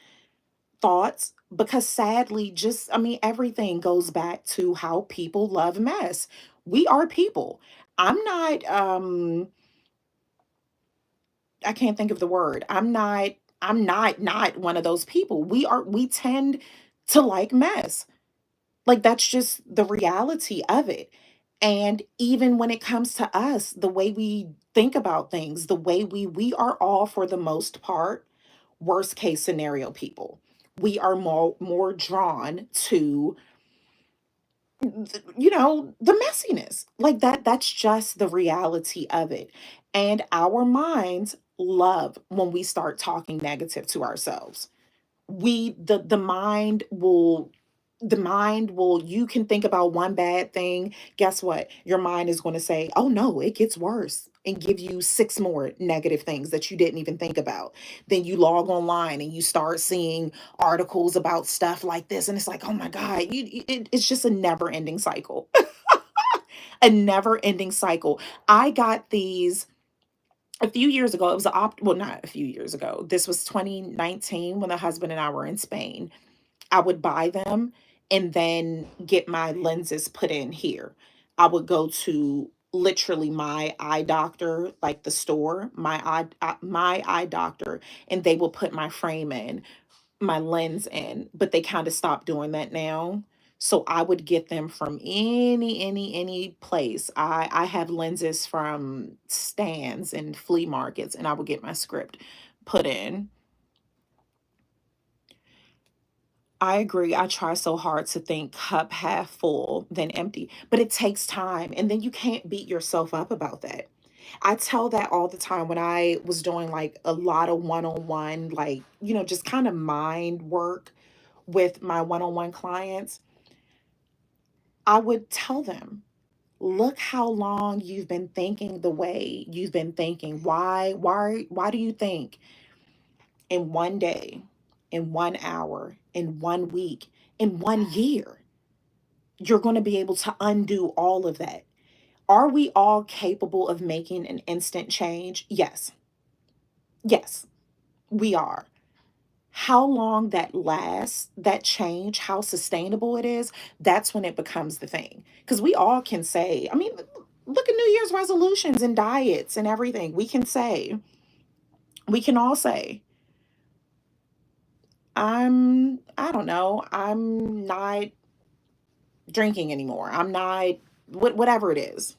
S1: thoughts, because sadly, just I mean, everything goes back to how people love mess. We are people. I'm not I can't think of the word. I'm not one of those people. We tend to like mess. Like that's just the reality of it. And even when it comes to us, the way we think about things, the way we are all, for the most part, worst case scenario people. We are more drawn to the messiness. Like that's just the reality of it. And our minds love when we start talking negative to ourselves. We the the mind will the mind will you can think about one bad thing. Guess what? Your mind is going to say, oh no, it gets worse, and give you six more negative things that you didn't even think about. Then you log online and you start seeing articles about stuff like this, and it's like, oh my God, it's just a never ending cycle. A never ending cycle. I got these a few years ago. It was well, not a few years ago, this was 2019, when the husband and I were in Spain. I would buy them and then get my lenses put in here. I would go to literally my eye doctor, like the store, my eye doctor, and they will put my frame in, my lens in, but they kind of stopped doing that now. So I would get them from any place. I have lenses from stands and flea markets, and I would get my script put in. I agree. I try so hard to think cup half full than empty, but it takes time. And then you can't beat yourself up about that. I tell that all the time when I was doing like a lot of one on one, like, just kind of mind work with my one on one clients. I would tell them, look how long you've been thinking the way you've been thinking. Why do you think in one day, in 1 hour, in 1 week, in 1 year, you're going to be able to undo all of that? Are we all capable of making an instant change? Yes. Yes, we are. How long that lasts, that change, how sustainable it is, that's when it becomes the thing. Because we all can say, I mean, look at New Year's resolutions and diets and everything. We can all say, I don't know, I'm not drinking anymore. I'm not, whatever it is.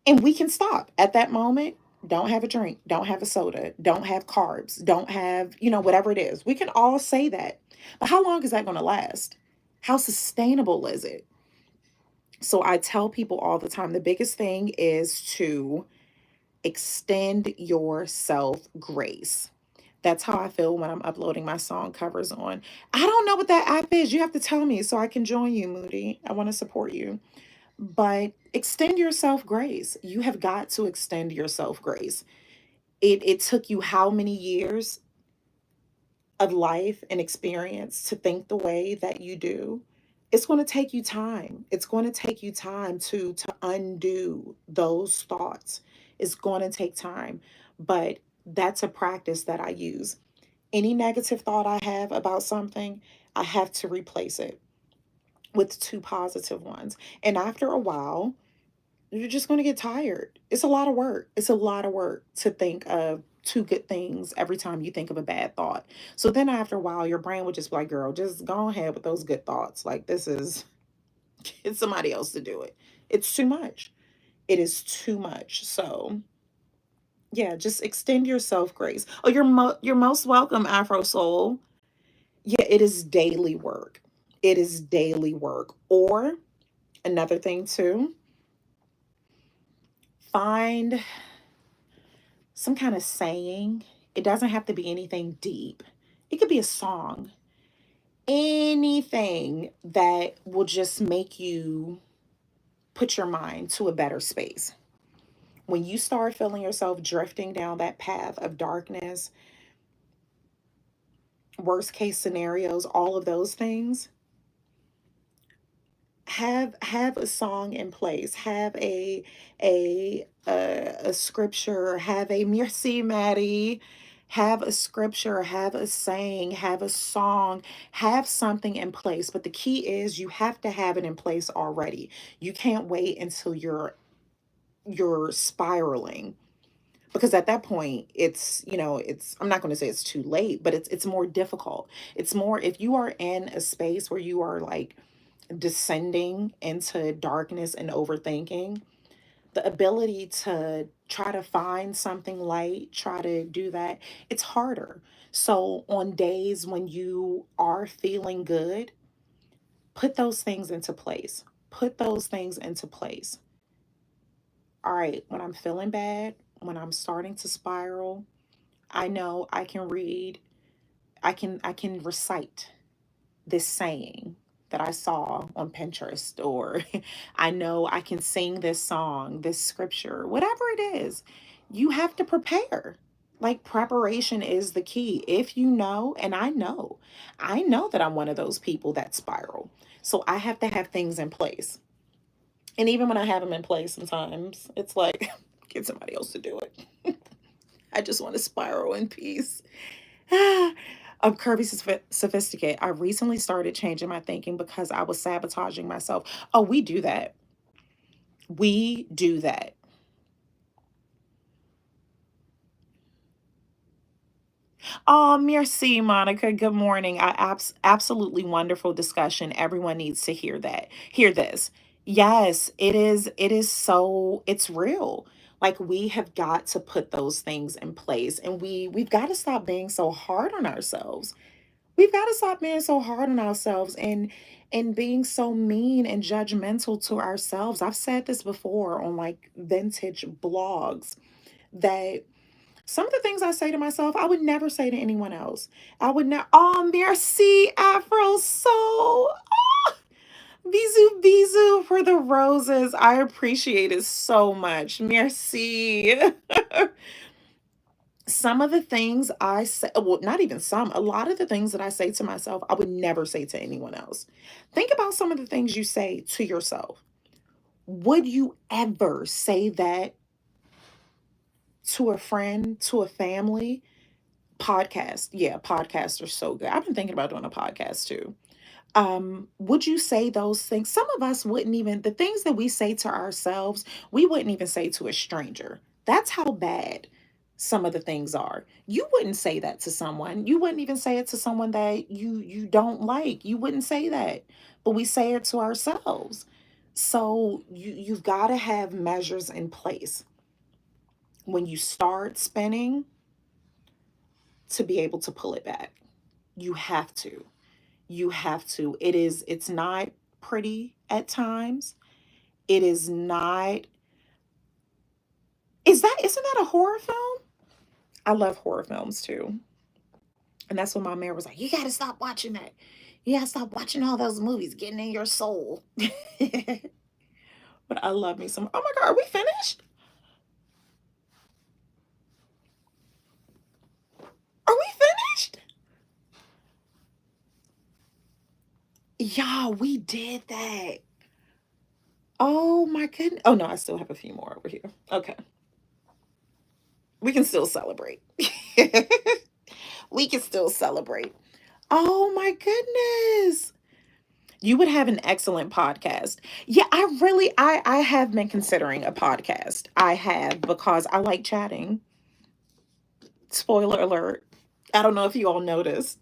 S1: And we can stop at that moment. Don't have a drink, don't have a soda, don't have carbs, don't have, whatever it is. We can all say that. But how long is that going to last? How sustainable is it? So I tell people all the time, the biggest thing is to extend yourself grace. That's how I feel when I'm uploading my song covers on. I don't know what that app is. You have to tell me so I can join you, Moody. I want to support you. But extend yourself grace. You have got to extend yourself grace. It took you how many years of life and experience to think the way that you do? It's going to take you time. It's going to take you time to undo those thoughts. It's going to take time. But that's a practice that I use. Any negative thought I have about something, I have to replace it with two positive ones. And after a while, you're just going to get tired. It's a lot of work. It's a lot of work to think of two good things every time you think of a bad thought. So then after a while, your brain would just be like, girl, just go ahead with those good thoughts. Like, this is, it's somebody else to do it. It's too much. It is too much. So, yeah, just extend yourself grace. Oh, you're most welcome, Afro Soul. Yeah, it is daily work. It is daily work. Or another thing too, find some kind of saying. It doesn't have to be anything deep. It could be a song. Anything that will just make you put your mind to a better space. When you start feeling yourself drifting down that path of darkness, worst case scenarios, all of those things, have a song in place, have a scripture, have a merci Maddie, have a scripture, have a saying, have a song, have something in place. But the key is you have to have it in place already. You can't wait until you're spiraling, because at that point it's, it's, I'm not going to say it's too late, but it's more difficult. It's more, if you are in a space where you are like descending into darkness and overthinking, the ability to try to find something light, try to do that, it's harder. So on days when you are feeling good, put those things into place. Put those things into place. All right, when I'm feeling bad, when I'm starting to spiral, I know I can read, I can recite this saying that I saw on Pinterest, or I know I can sing this song, this scripture, whatever it is. You have to prepare. Like, preparation is the key. If you know, and I know that I'm one of those people that spiral. So I have to have things in place. And even when I have them in place, sometimes it's like, get somebody else to do it. I just want to spiral in peace. Kirby Sophisticate. I recently started changing my thinking because I was sabotaging myself. Oh, we do that. We do that. Oh, merci, Monica. Good morning. Absolutely wonderful discussion. Everyone needs to hear that. Hear this. Yes, it is. It is so. It's real. Like, we have got to put those things in place, and we've got to stop being so hard on ourselves. We've got to stop being so hard on ourselves, and being so mean and judgmental to ourselves. I've said this before on like vintage blogs, that some of the things I say to myself, I would never say to anyone else. I would not. Oh, merci, Afro Soul. Bisou, bisou for the roses. I appreciate it so much. Merci. Some of the things I say, well, not even some, a lot of the things that I say to myself, I would never say to anyone else. Think about some of the things you say to yourself. Would you ever say that to a friend, to a family? Podcast. Yeah, podcasts are so good. I've been thinking about doing a podcast too. Would you say those things? Some of us wouldn't even, the things that we say to ourselves, we wouldn't even say to a stranger. That's how bad some of the things are. You wouldn't say that to someone. You wouldn't even say it to someone that you don't like. You wouldn't say that. But we say it to ourselves. So you've got to have measures in place when you start spinning to be able to pull it back. You have to. You have to. It's not pretty at times. It is not. Isn't that a horror film? I love horror films too. And that's when my mayor was like, you gotta stop watching that. You gotta stop watching all those movies, getting in your soul. But I love me some. Oh my God, are we finished? Are we finished? Yeah, we did that. Oh my goodness. Oh no, I still have a few more over here. Okay. We can still celebrate. We can still celebrate. Oh my goodness. You would have an excellent podcast. Yeah, I have been considering a podcast. I have because I like chatting. Spoiler alert. I don't know if you all noticed,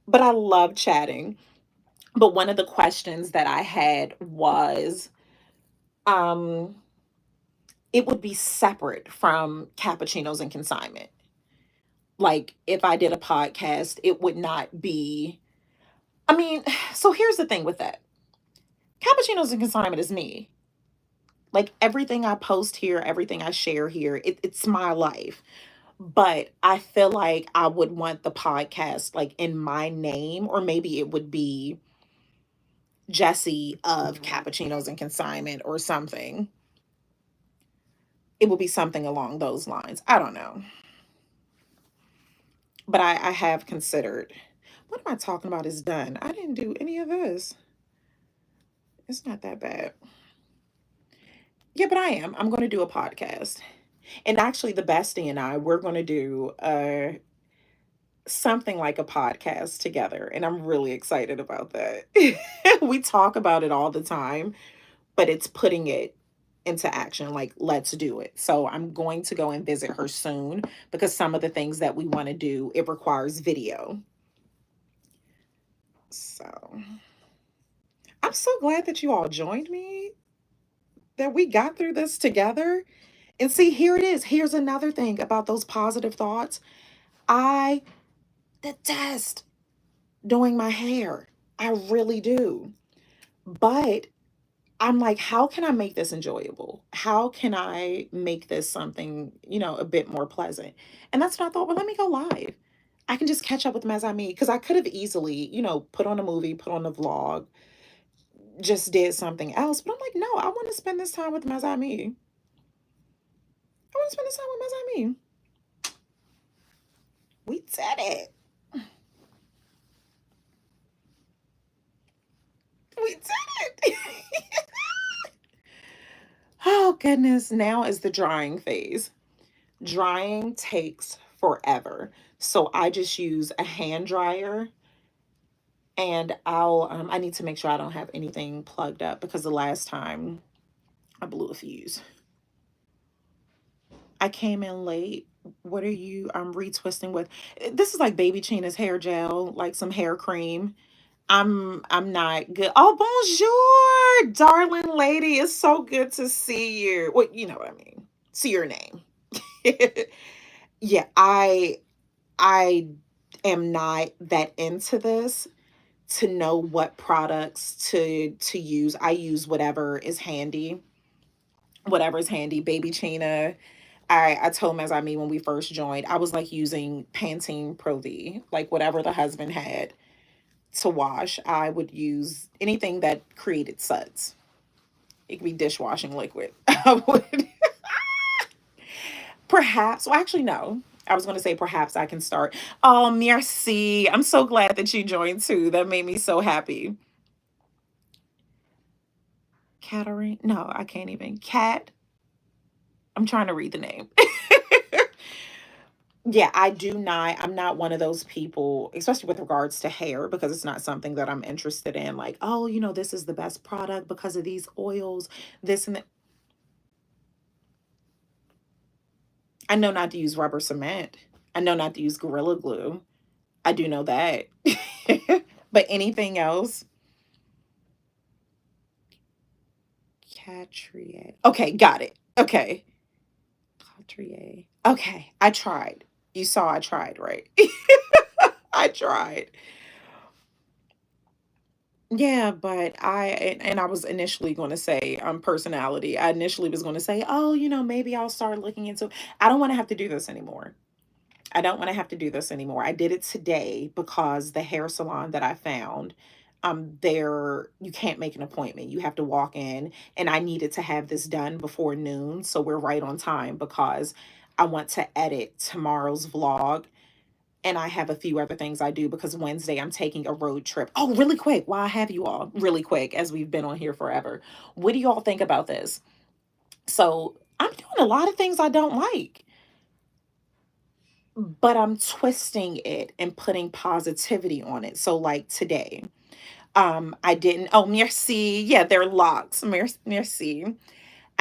S1: but I love chatting. But one of the questions that I had was um it would be separate from cappuccinos and consignment. Like if I did a podcast, it would not be I mean, so here's the thing with that. Cappuccinos and consignment is me. Like everything I post here, everything I share here, it's my life. But I feel like I would want the podcast like in my name, or maybe it would be Jesse of Cappuccinos and Consignment or something. It would be something along those lines. I don't know. But I have considered. What am I talking about is done. I didn't do any of this. It's not that bad. Yeah, but I am. I'm going to do a podcast. And actually, the bestie and I, we're going to do something like a podcast together. And I'm really excited about that. We talk about it all the time, but it's putting it into action. Like, let's do it. So I'm going to go and visit her soon because some of the things that we want to do, it requires video. So I'm so glad that you all joined me, that we got through this together. And see, here it is. Here's another thing about those positive thoughts. I detest doing my hair. I really do. But I'm like, how can I make this enjoyable? How can I make this something, a bit more pleasant? And that's when I thought, well, let me go live. I can just catch up with them as I meet. Because I could have easily, put on a movie, put on a vlog, just did something else. But I'm like, no, I want to spend this time with them as I meet. I want to spend this time with them as I meet. We did it. We did it. Oh, goodness. Now is the drying phase. Drying takes forever. So I just use a hand dryer, and I need to make sure I don't have anything plugged up because the last time I blew a fuse. I came in late. What are you retwisting with? This is like baby China's hair gel, like some hair cream. I'm not good. Oh, bonjour, darling lady. It's so good to see you. Well, you know what I mean. See your name. Yeah, I am not that into this to know what products to use. I use whatever is handy. Whatever is handy. Baby China. I told him as I mean when we first joined, I was like using Pantene Pro V, like whatever the husband had to wash. I would use anything that created suds. It could be dishwashing liquid. I would perhaps, well, actually, no. I was going to say perhaps I can start. Oh, merci. I'm so glad that you joined too. That made me so happy. Katarine? No, I can't even. Cat? I'm trying to read the name. Yeah, I'm not one of those people, especially with regards to hair, because it's not something that I'm interested in. Like, oh, this is the best product because of these oils, this and that. I know not to use rubber cement. I know not to use Gorilla Glue. I do know that. But anything else? Catrier. Okay, got it. Okay. Catrier. Okay, I tried. You saw I tried, right? I tried. Yeah, but I was initially going to say personality. I initially was going to say, "Oh, maybe I'll start looking into." I don't want to have to do this anymore. I don't want to have to do this anymore. I did it today because the hair salon that I found, there you can't make an appointment. You have to walk in, and I needed to have this done before noon, so we're right on time because I want to edit tomorrow's vlog, and I have a few other things I do because Wednesday I'm taking a road trip. Oh, really quick, while I have you all, really quick, as we've been on here forever. What do you all think about this? So, I'm doing a lot of things I don't like, but I'm twisting it and putting positivity on it. So, like today, I didn't, oh, merci. Yeah, they're locks. Merci.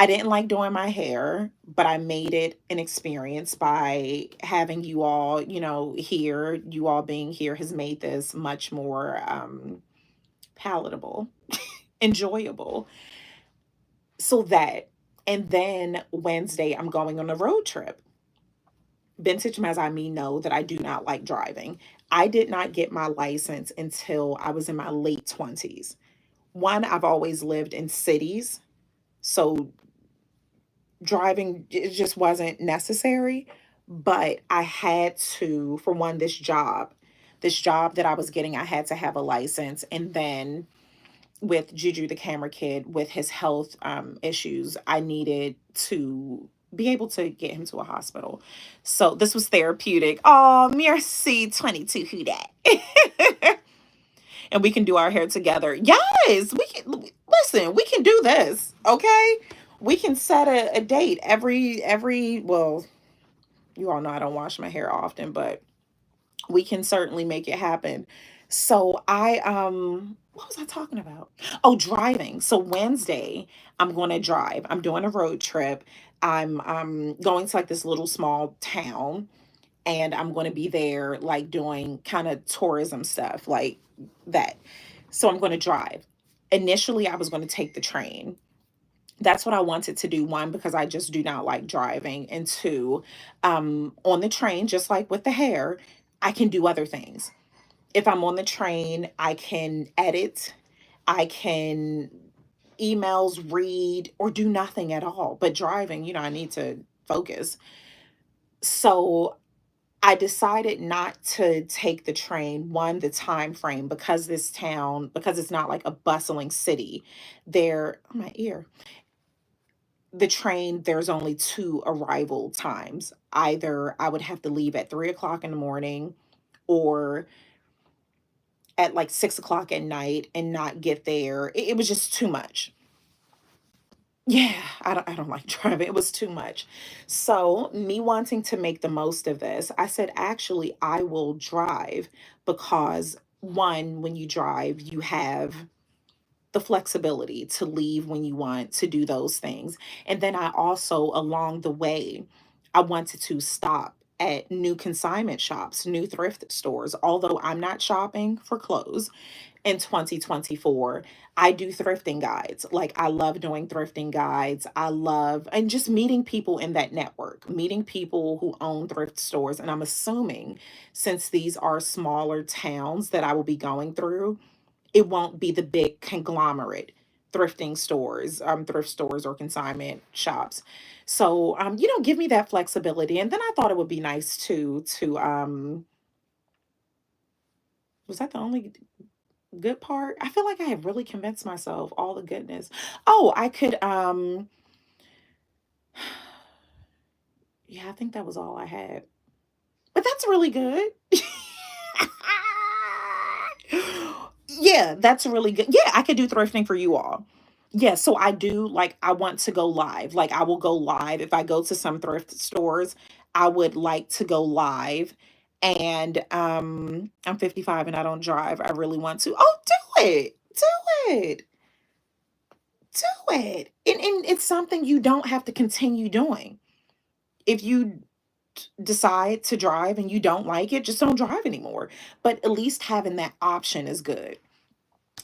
S1: I didn't like doing my hair, but I made it an experience by having you all, here. You all being here has made this much more palatable, enjoyable. So that, and then Wednesday, I'm going on a road trip. Vintage as I me know that I do not like driving. I did not get my license until I was in my late 20s. One, I've always lived in cities, so driving it just wasn't necessary, but I had to, for one, this job that I was getting, I had to have a license. And then with Juju the camera kid with his health issues, I needed to be able to get him to a hospital. So this was therapeutic. Oh, merci 22 who that. And we can do our hair together. Yes, we can. Listen, we can do this. Okay, we can set a date every. Well, you all know I don't wash my hair often, but we can certainly make it happen. So what was I talking about? Oh, driving. So Wednesday, I'm going to drive. I'm doing a road trip. I'm going to like this little small town, and I'm going to be there like doing kind of tourism stuff like that. So I'm going to drive. Initially, I was going to take the train. That's what I wanted to do. One, because I just do not like driving. And two, on the train, just like with the hair, I can do other things. If I'm on the train, I can edit, I can emails, read, or do nothing at all. But driving, I need to focus. So I decided not to take the train. One, the time frame, because this town, because it's not like a bustling city. There, oh, my ear. The train, there's only two arrival times. Either I would have to leave at 3 o'clock in the morning, or at like 6 o'clock at night and not get there. It was just too much. Yeah, I don't like driving. It was too much. So, me wanting to make the most of this, I said, actually, I will drive because one, when you drive, you have the flexibility to leave when you want to do those things. And then I also, along the way, I wanted to stop at new consignment shops, new thrift stores. Although I'm not shopping for clothes, in 2024. I do thrifting guides. Like, I love doing thrifting guides. I love and just meeting people in that network, meeting people who own thrift stores. And I'm assuming, since these are smaller towns that I will be going through, it won't be the big conglomerate thrift stores or consignment shops. So, give me that flexibility. And then I thought it would be nice too to was that the only good part? I feel like I have really convinced myself all the goodness. Oh, I could yeah, I think that was all I had. But that's really good. Yeah, that's really good. Yeah, I could do thrifting for you all. Yeah, so I do like I want to go live. Like, I will go live if I go to some thrift stores. I would like to go live. And I'm 55 and I don't drive. I really want to. Oh, do it. Do it. Do it. And it's something you don't have to continue doing. If you decide to drive and you don't like it, just don't drive anymore. But at least having that option is good.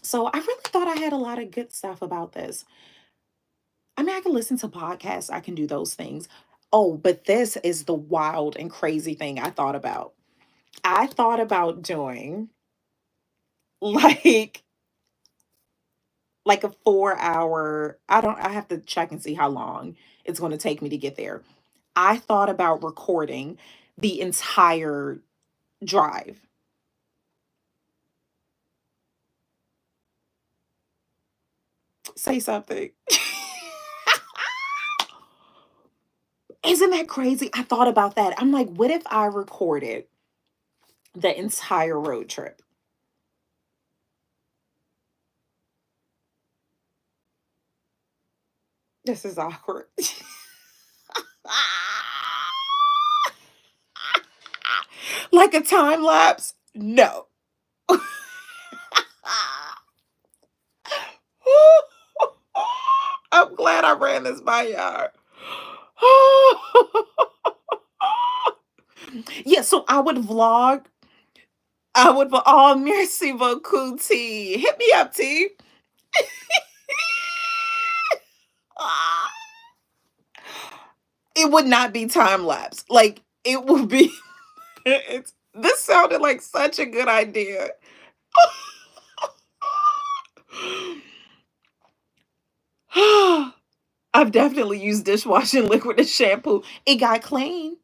S1: So I really thought I had a lot of good stuff about this. I mean, I can listen to podcasts, I can do those things. Oh, but this is the wild and crazy thing I thought about. I thought about doing like a 4 hour, I have to check and see how long it's going to take me to get there. I thought about recording the entire drive. say something. Isn't that crazy? I thought about that. I'm like, what if I recorded the entire road trip? This is awkward. Like a time lapse? No. I'm glad I ran this by y'all. Yeah, so I would vlog. Oh, merci beaucoup, T. Hit me up, T. Ah, it would not be time lapse. Like, it would be, this sounded like such a good idea. I've definitely used dishwashing liquid and shampoo. It got clean.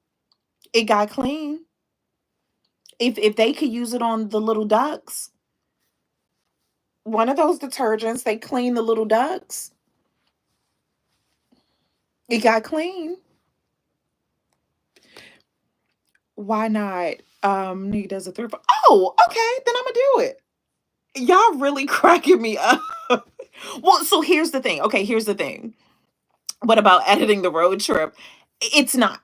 S1: It got clean. If they could use it on the little ducks, one of those detergents, they clean the little ducks. It got clean. Why not? Nigga does a thrift. Oh, okay, then I'm gonna do it. Y'all really cracking me up. Well, so here's the thing. Okay, here's the thing. What about editing the road trip? It's not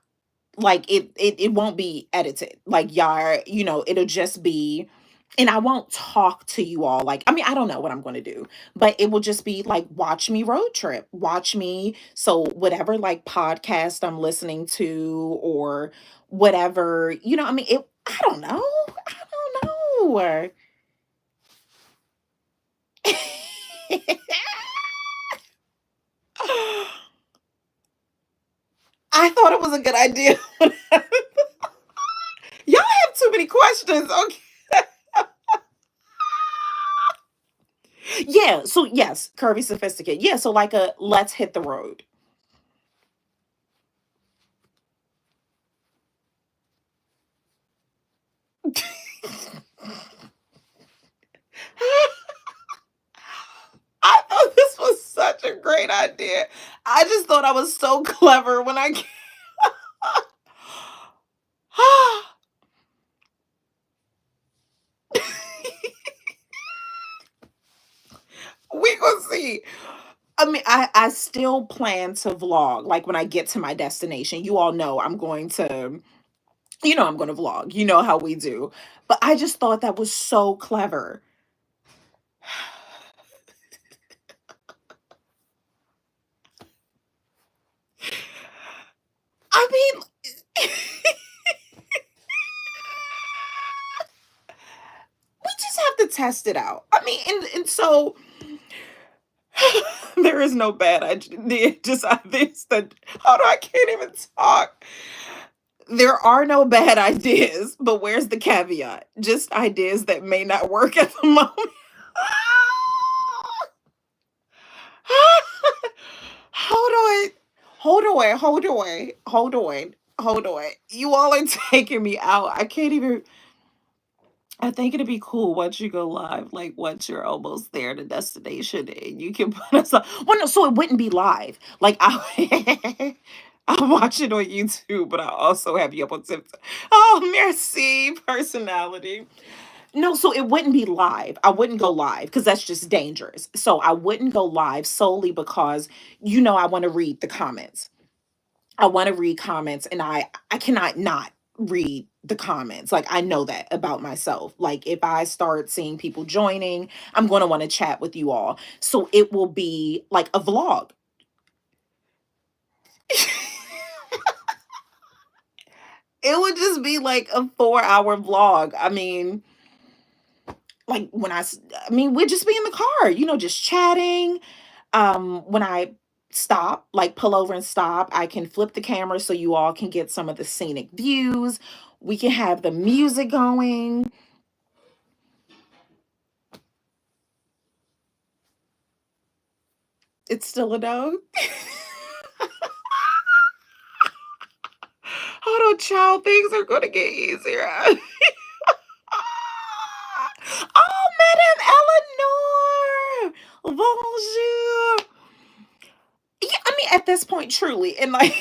S1: like it won't be edited. Like y'all, it'll just be, and I won't talk to you all. Like, I mean, I don't know what I'm going to do, but it will just be like, watch me road trip, watch me. So whatever, like, podcast I'm listening to, or whatever, I mean, I don't know. I don't know. I thought it was a good idea. Y'all have too many questions. Okay. Yeah. So yes, curvy, sophisticated. Yeah. So like a let's hit the road. I thought this was such a great idea. I just thought I was so clever when I. We gonna see. I mean, I still plan to vlog. Like, when I get to my destination, you all know I'm going to. I'm going to vlog. You know how we do. But I just thought that was so clever. I mean, we just have to test it out. I mean, and so there is no bad idea. Just ideas that, how do I can't even talk. There are no bad ideas, but where's the caveat? Just ideas that may not work at the moment. Hold on. Hold on. Hold on. Hold on. Hold on. You all are taking me out. I can't even. I think it'd be cool once you go live, like once you're almost there to destination, and you can put us on. Well, no, so it wouldn't be live. Like, I watch it on YouTube, but I also have you up on TikTok. Oh, merci, personality. No, so it wouldn't be live. I wouldn't go live because that's just dangerous. So I wouldn't go live solely because I want to read the comments. I want to read comments, and I cannot not read the comments. Like, I know that about myself. Like, if I start seeing people joining, I'm going to want to chat with you all. So it will be like a vlog. It would just be like a 4-hour vlog. I mean, like, I mean, we'd just be in the car, just chatting. When I stop, like pull over and stop, I can flip the camera so you all can get some of the scenic views. We can have the music going. It's still a no. Hold on, child. Things are gonna get easier. Oh, Madame Eleanor. Bonjour. at this point, truly, and like,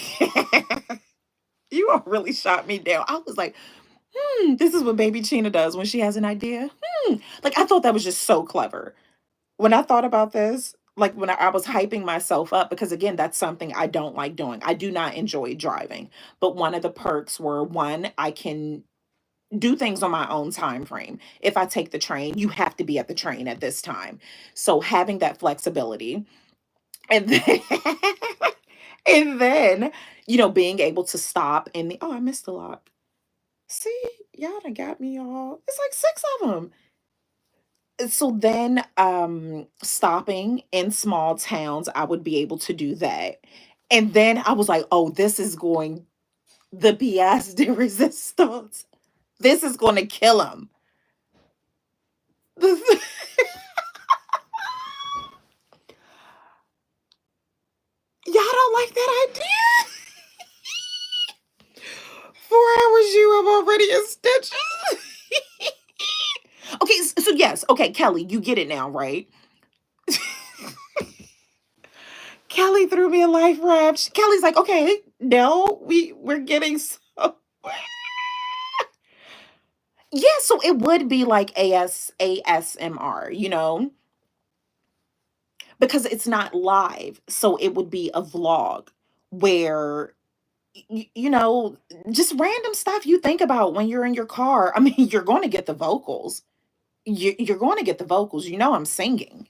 S1: you all really shot me down. I was like, this is what baby Chena does when she has an idea. Like, I thought that was just so clever. When I thought about this, like when I was hyping myself up, because again, that's something I don't like doing. I do not enjoy driving. But one of the perks were, one, I can do things on my own time frame. If I take the train, you have to be at the train at this time. So having that flexibility, and then and then, being able to stop in the, oh, I missed a lot. See, y'all done got me all. It's like six of them. So then, stopping in small towns, I would be able to do that. And then I was like, oh, this is going, the pièce de resistance. This is going to kill him. Y'all don't like that idea? 4 hours, you have already in stitches. Okay, so yes, okay, Kelly, you get it now, right? Kelly threw me a life raft. Kelly's like, okay, no, we're getting so. Yeah, so it would be like ASMR, because it's not live. So it would be a vlog where, you know, just random stuff you think about when you're in your car. I mean, you're going to get the vocals. You're going to get the vocals. I'm singing.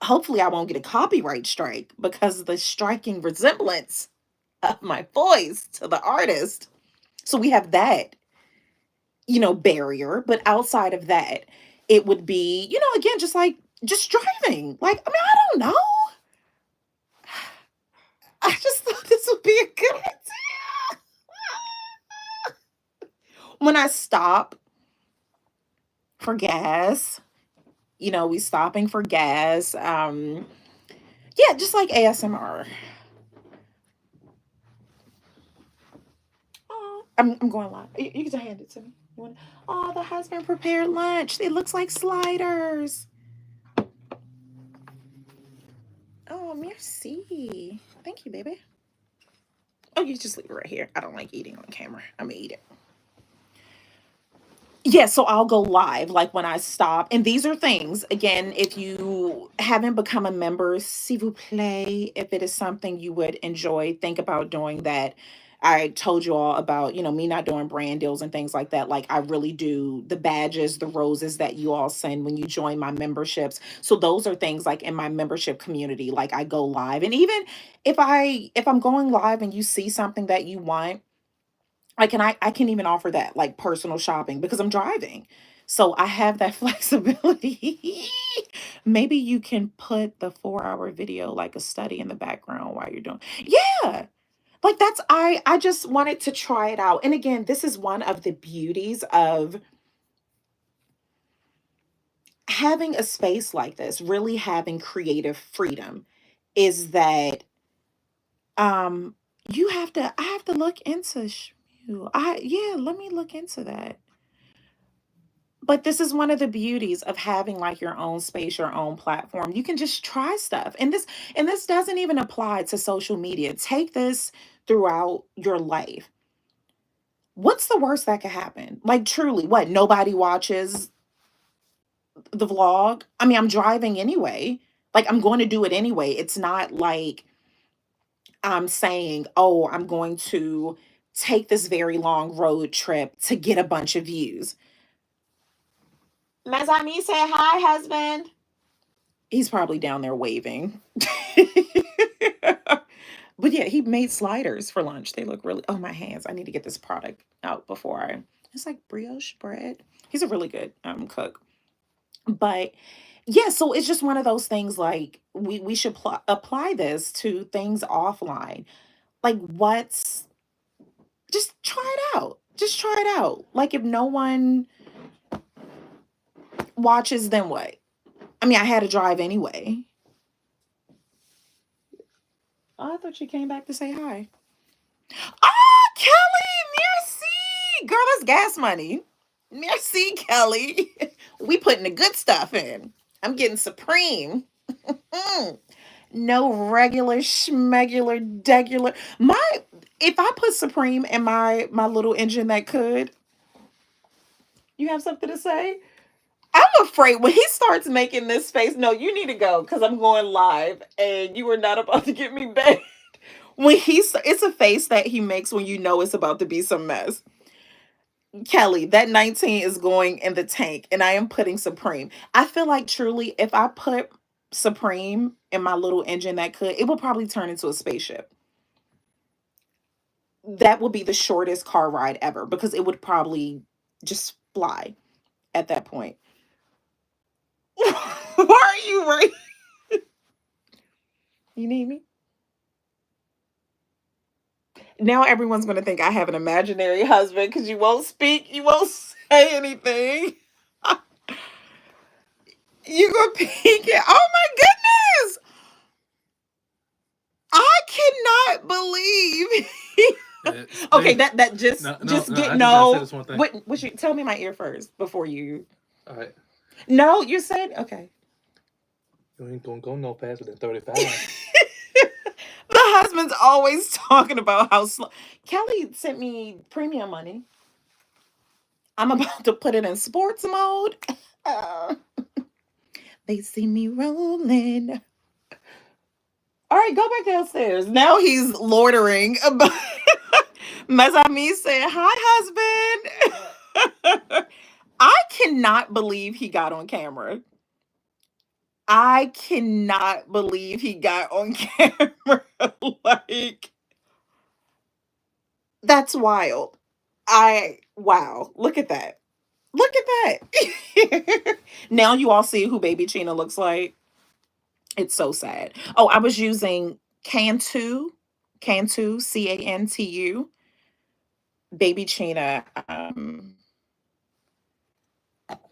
S1: Hopefully, I won't get a copyright strike because of the striking resemblance of my voice to the artist. So we have that, barrier. But outside of that, it would be, again, just driving. Like, I mean, I don't know. I just thought this would be a good idea. When I stop for gas, we stopping for gas. Yeah, just like ASMR. Oh, I'm going live. You can just hand it to me. Oh, the husband prepared lunch. It looks like sliders. Oh, merci. Thank you, baby. Oh, you just leave it right here. I don't like eating on camera. I'm gonna eat it. Yeah, so I'll go live like when I stop. And these are things, again, if you haven't become a member, s'il vous plaît, if it is something you would enjoy, think about doing that. I told you all about, me not doing brand deals and things like that. Like I really do the badges, the roses that you all send when you join my memberships. So those are things like in my membership community, like I go live. And even if I'm going live and you see something that you want, I can even offer that like personal shopping because I'm driving. So I have that flexibility. Maybe you can put the 4-hour video like a study in the background while you're doing. Yeah. Like that's I just wanted to try it out. And again, this is one of the beauties of having a space like this, really having creative freedom is that um I have to look into yeah, let me look into that. But this is one of the beauties of having like your own space, your own platform. You can just try stuff. And this doesn't even apply to social media. Take this throughout your life. What's the worst that could happen? Like truly, what? Nobody watches the vlog? I mean, I'm driving anyway. Like I'm going to do it anyway. It's not like I'm saying, "Oh, I'm going to take this very long road trip to get a bunch of views." Mazami, say hi, husband. He's probably down there waving. But yeah, he made sliders for lunch. They look really, oh, my hands. I need to get this product out before it's like brioche bread. He's a really good cook. But yeah, so it's just one of those things like we should apply this to things offline. Like just try it out. Just try it out. Like if no one watches, then what? I mean, I had to drive anyway. Oh, I thought you came back to say hi. Ah, Kelly, merci. Girl, that's gas money. Merci, Kelly. We putting the good stuff in. I'm getting supreme. No regular schmegular degular. If I put Supreme in my little engine that could, you have something to say? I'm afraid when he starts making this face, no, you need to go because I'm going live and you are not about to get me back. It's a face that he makes when you know it's about to be some mess. Kelly, that 19 is going in the tank and I am putting Supreme. I feel like truly, if I put Supreme in my little engine that could, it will probably turn into a spaceship. That would be the shortest car ride ever because it would probably just fly at that point. Why are you right? You need me? Now everyone's going to think I have an imaginary husband because you won't speak, you won't say anything. You gonna peek it? Oh my goodness! I cannot believe. Okay, that just
S2: No,
S1: get
S2: I just gotta say
S1: no.
S2: this one thing.
S1: What you tell me my ear first before you?
S2: All right,
S1: No, you said okay.
S2: you ain't gonna go no faster than 35.
S1: The husband's always talking about how slow. Kelly sent me premium money. I'm about to put it in sports mode. Uh, they see me rolling. All right, go back downstairs. Now he's loitering about. Mesami said, "Hi, husband." I cannot believe he got on camera. I cannot believe he got on camera. Like, that's wild. Wow. Look at that. Look at that. Now you all see who Baby Chena looks like. It's so sad. Oh, I was using Cantu, Cantu. Baby Chena.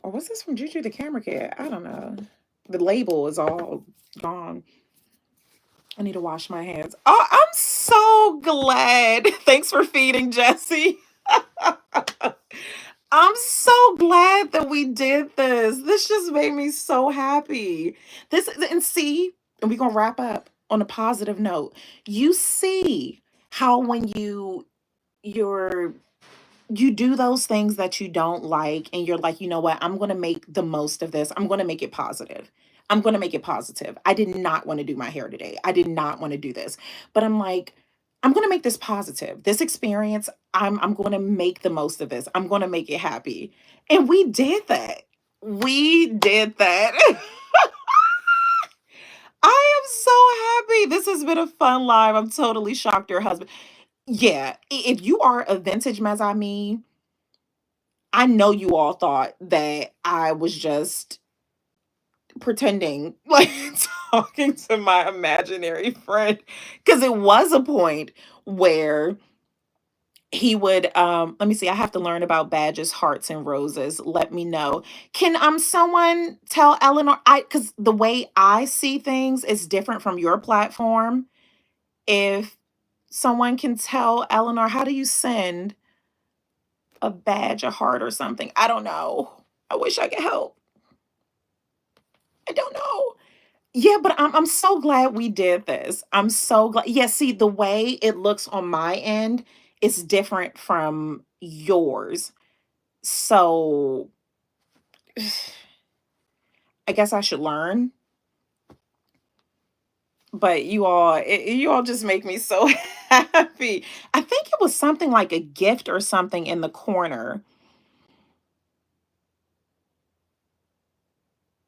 S1: Or was this from Juju the Camera Kid? I don't know. The label is all gone. I need to wash my hands. Oh, I'm so glad. Thanks for feeding Jesse. I'm so glad that we did this. This just made me so happy. And see, and we're gonna wrap up on a positive note. You see how when you're you do those things that you don't like and you're like, you know what, I'm going to make the most of this, I'm going to make it positive, I'm going to make it positive. I did not want to do my hair today, I did not want to do this, but I'm like, I'm going to make this positive, this experience, I'm going to make the most of this, I'm going to make it happy. And we did that. We did that. I am so happy. This has been a fun live. I'm totally shocked your husband. Yeah, if you are a vintage mess, I know you all thought that I was just pretending, like talking to my imaginary friend. Because it was a point where he would let me see, I have to learn about badges, hearts, and roses. Let me know. Can someone tell Eleanor, I because the way I see things is different from your platform. If someone can tell Eleanor, how do you send a badge, a heart, or something? I don't know. I wish I could help. I don't know. Yeah, but I'm so glad we did this. I'm so glad. Yeah, see, the way it looks on my end is different from yours. So I guess I should learn. But you all just make me so happy. I think it was something like a gift or something in the corner.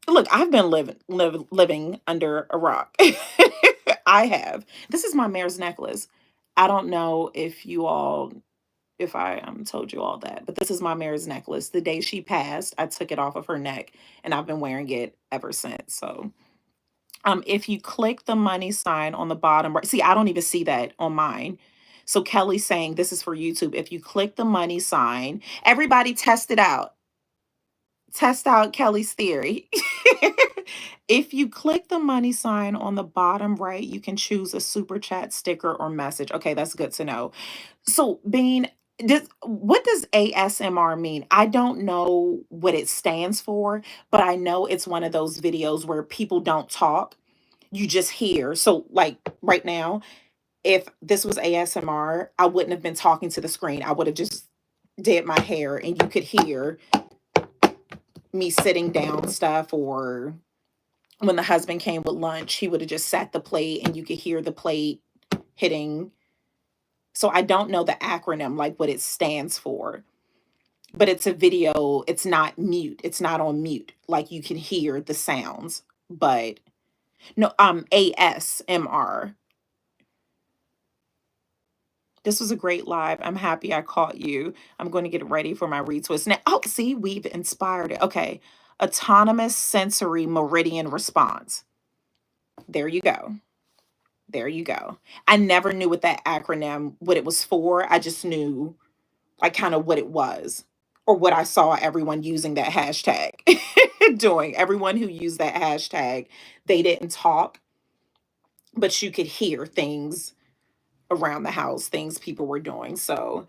S1: Look, I've been living under a rock. I have. This is my mare's necklace. I don't know if I told you all that, but this is my mare's necklace. The day she passed, I took it off of her neck, and I've been wearing it ever since. So, if you click the money sign on the bottom right, see, I don't even see that on mine. So Kelly's saying this is for YouTube. If you click the money sign, everybody test it out. Test out Kelly's theory. If you click the money sign on the bottom right, you can choose a super chat, sticker, or message. Okay, that's good to know. So, Bean, what does ASMR mean? I don't know what it stands for, but I know it's one of those videos where people don't talk. You just hear. So, like right now, if this was ASMR, I wouldn't have been talking to the screen. I would have just did my hair and you could hear me sitting down stuff, or when the husband came with lunch, he would have just sat the plate and you could hear the plate hitting. So I don't know the acronym, like what it stands for, but it's a video. It's not mute. It's not on mute. Like you can hear the sounds, but no, ASMR. This was a great live. I'm happy I caught you. I'm going to get ready for my retwist now. Oh, see, we've inspired it. Okay. Autonomous sensory meridian response. There you go. There you go. I never knew what that acronym, what it was for. I just knew like kind of what it was, or what I saw everyone using that hashtag doing. Everyone who used that hashtag, they didn't talk, but you could hear things around the house, things people were doing. So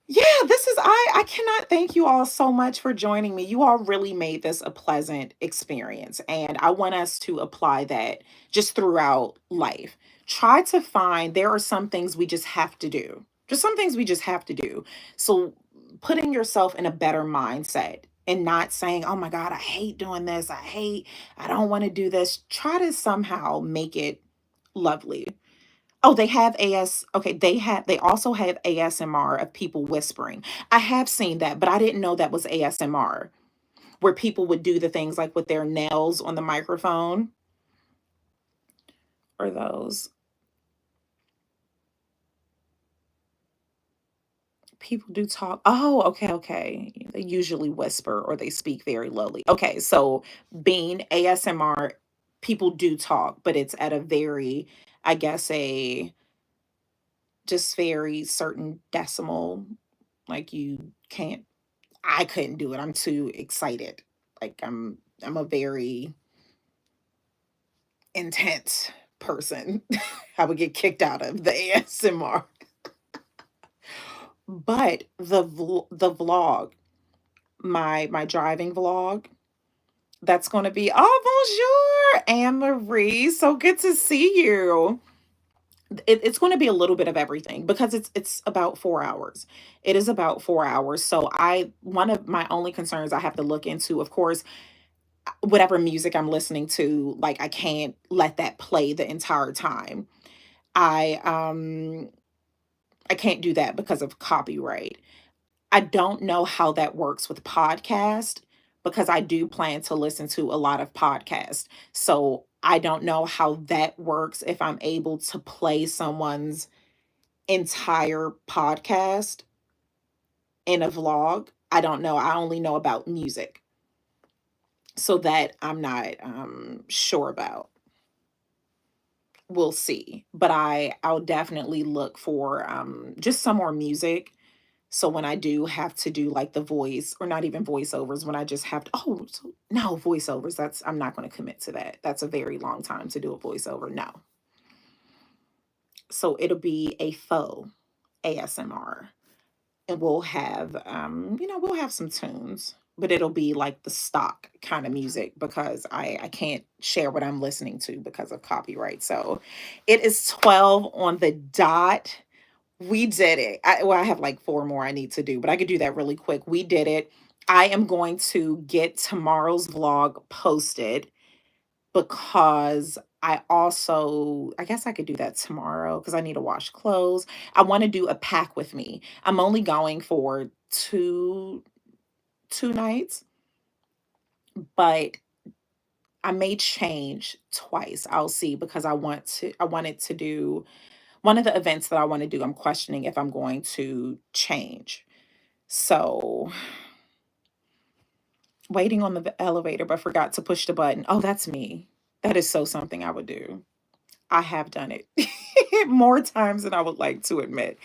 S1: yeah, this is I cannot thank you all so much for joining me. You all really made this a pleasant experience, and I want us to apply that just throughout life. Try to find there are some things we just have to do. Just some things we just have to do. So putting yourself in a better mindset and not saying, "Oh my god, I hate doing this. I don't want to do this." Try to somehow make it lovely. Oh, they have okay, they also have ASMR of people whispering. I have seen that, but I didn't know that was ASMR, where people would do the things like with their nails on the microphone, or those people do talk. Oh, okay, okay. They usually whisper or they speak very lowly. Okay, so being ASMR, people do talk, but it's at a very, I guess, a just very certain decimal. Like you can't I couldn't do it. I'm too excited. Like I'm a very intense person. I would get kicked out of the ASMR. But the vlog, my driving vlog, that's going to be oh bonjour, Anne Marie. So good to see you. It's going to be a little bit of everything because it's about 4 hours. It is about 4 hours. So I one of my only concerns I have to look into, of course, whatever music I'm listening to, like I can't let that play the entire time. I um I can't do that because of copyright. I don't know how that works with podcast because I do plan to listen to a lot of podcasts. So I don't know how that works if I'm able to play someone's entire podcast in a vlog. I don't know. I only know about music. So that I'm not sure about. We'll see. But I'll definitely look for just some more music. So when I do have to do like the voice, or not even voiceovers, when I just have to, oh so, no, voiceovers, that's I'm not going to commit to that. That's a very long time to do a voiceover. No. So it'll be a faux ASMR. And we'll have we'll have some tunes, but it'll be like the stock kind of music because I can't share what I'm listening to because of copyright. So it is 12 on the dot. We did it. I have like four more I need to do, but I could do that really quick. We did it. I am going to get tomorrow's vlog posted because I guess I could do that tomorrow because I need to wash clothes. I want to do a pack with me. I'm only going for two nights, but I may change twice. I'll see because I wanted to do one of the events that I want to do. I'm questioning if I'm going to change. So waiting on the elevator, but forgot to push the button. Oh, that's me. That is so something I would do. I have done it more times than I would like to admit.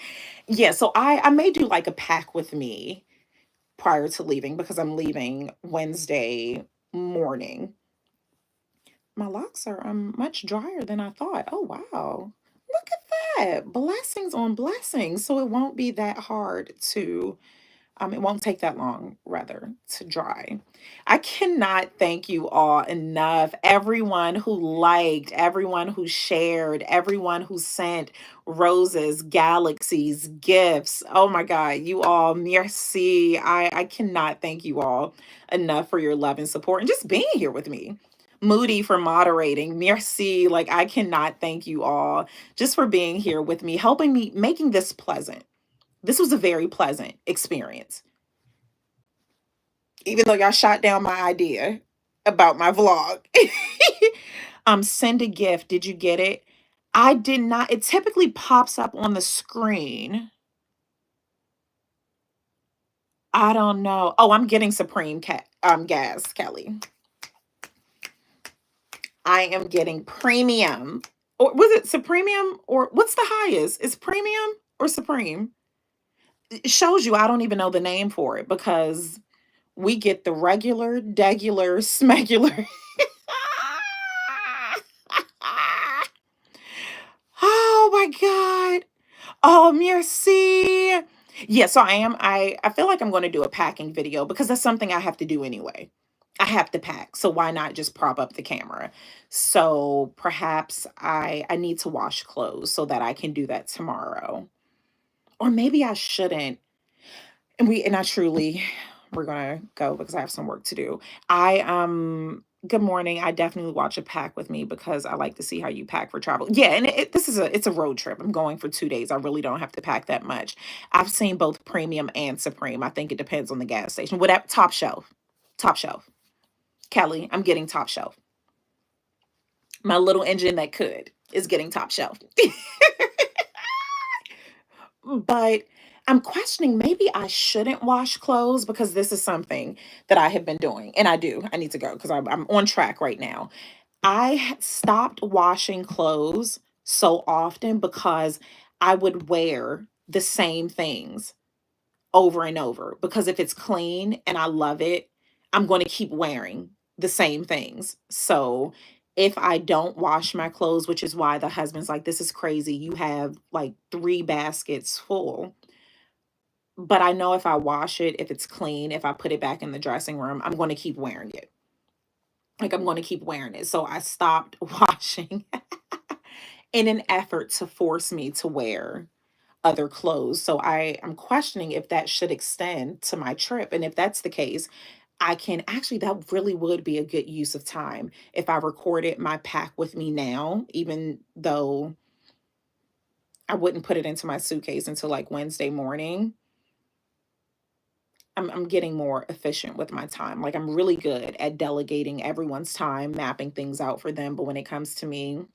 S1: Yeah, so I may do like a pack with me prior to leaving because I'm leaving Wednesday morning. My locks are much drier than I thought. Oh wow. Look at that. Blessings on blessings. So it won't be that hard to It won't take that long, rather, to dry. I cannot thank you all enough. Everyone who liked, everyone who shared, everyone who sent roses, galaxies, gifts. Oh my God, you all, merci. I cannot thank you all enough for your love and support and just being here with me. Moody for moderating. Merci. Like, I cannot thank you all just for being here with me, helping me, making this pleasant. This was a very pleasant experience. Even though y'all shot down my idea about my vlog. Send a gift. Did you get it? I did not. It typically pops up on the screen. I don't know. Oh, I'm getting Supreme gas, Kelly. I am getting premium. Or was it Supremium? Or what's the highest? Is premium or Supreme? It shows you I don't even know the name for it because we get the regular, degular, smegular. Oh my God. Oh, merci. Yeah, so I feel like I'm going to do a packing video because that's something I have to do anyway. I have to pack. So why not just prop up the camera? So perhaps I need to wash clothes so that I can do that tomorrow. Or maybe I shouldn't. And I truly, we're gonna go because I have some work to do. Good morning. I definitely watch a pack with me because I like to see how you pack for travel. Yeah, and this is it's a road trip. I'm going for 2 days. I really don't have to pack that much. I've seen both premium and supreme. I think it depends on the gas station. Whatever, top shelf. Top shelf. Kelly, I'm getting top shelf. My little engine that could is getting top shelf. But I'm questioning maybe I shouldn't wash clothes because this is something that I have been doing. And I do. I need to go because I'm on track right now. Stopped washing clothes so often because I would wear the same things over and over. Because if it's clean and I love it, I'm going to keep wearing the same things. So if I don't wash my clothes, which is why the husband's like, this is crazy. You have like 3 baskets full. But I know if I wash it, if it's clean, if I put it back in the dressing room, I'm going to keep wearing it. Like I'm going to keep wearing it. So I stopped washing in an effort to force me to wear other clothes. So I'm questioning if that should extend to my trip. And if that's the case, I can actually, that really would be a good use of time if I recorded my pack with me now, even though I wouldn't put it into my suitcase until like Wednesday morning. I'm getting more efficient with my time. Like I'm really good at delegating everyone's time, mapping things out for them. But when it comes to me,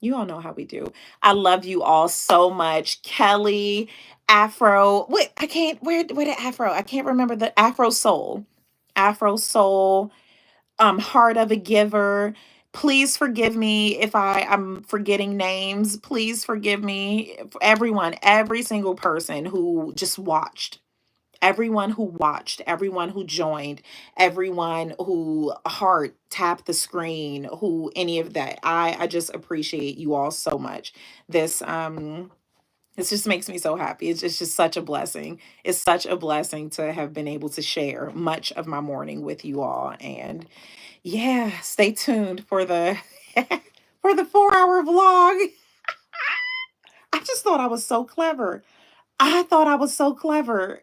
S1: you all know how we do. I love you all so much. Kelly, Afro. Wait, I can't. Where did Afro? I can't remember the Afro Soul. Afro Soul. Heart of a Giver. Please forgive me if I'm forgetting names. Please forgive me. Everyone, every single person who just watched, everyone who watched, everyone who joined, everyone who heart tapped the screen, who any of that. I just appreciate you all so much. This just makes me so happy. It's just such a blessing. It's such a blessing to have been able to share much of my morning with you all. And yeah, stay tuned for the for the 4-hour vlog. I just thought I was so clever. I thought I was so clever.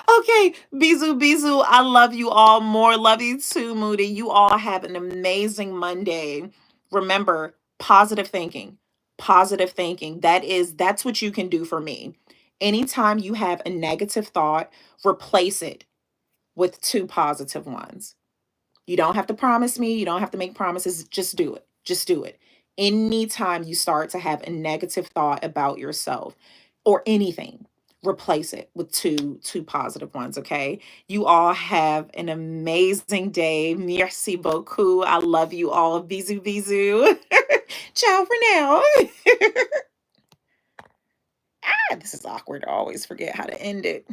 S1: Okay, Bizu Bizu, I love you all more. Love you too, Moody. You all have an amazing Monday. Remember, positive thinking. Positive thinking. That's what you can do for me. Anytime you have a negative thought, replace it with 2 positive ones. You don't have to promise me, you don't have to make promises, just do it. Just do it. Anytime you start to have a negative thought about yourself or anything, replace it with two positive ones, okay? You all have an amazing day. Merci beaucoup. I love you all. Bisous bisous. Ciao for now. This is awkward. I always forget how to end it.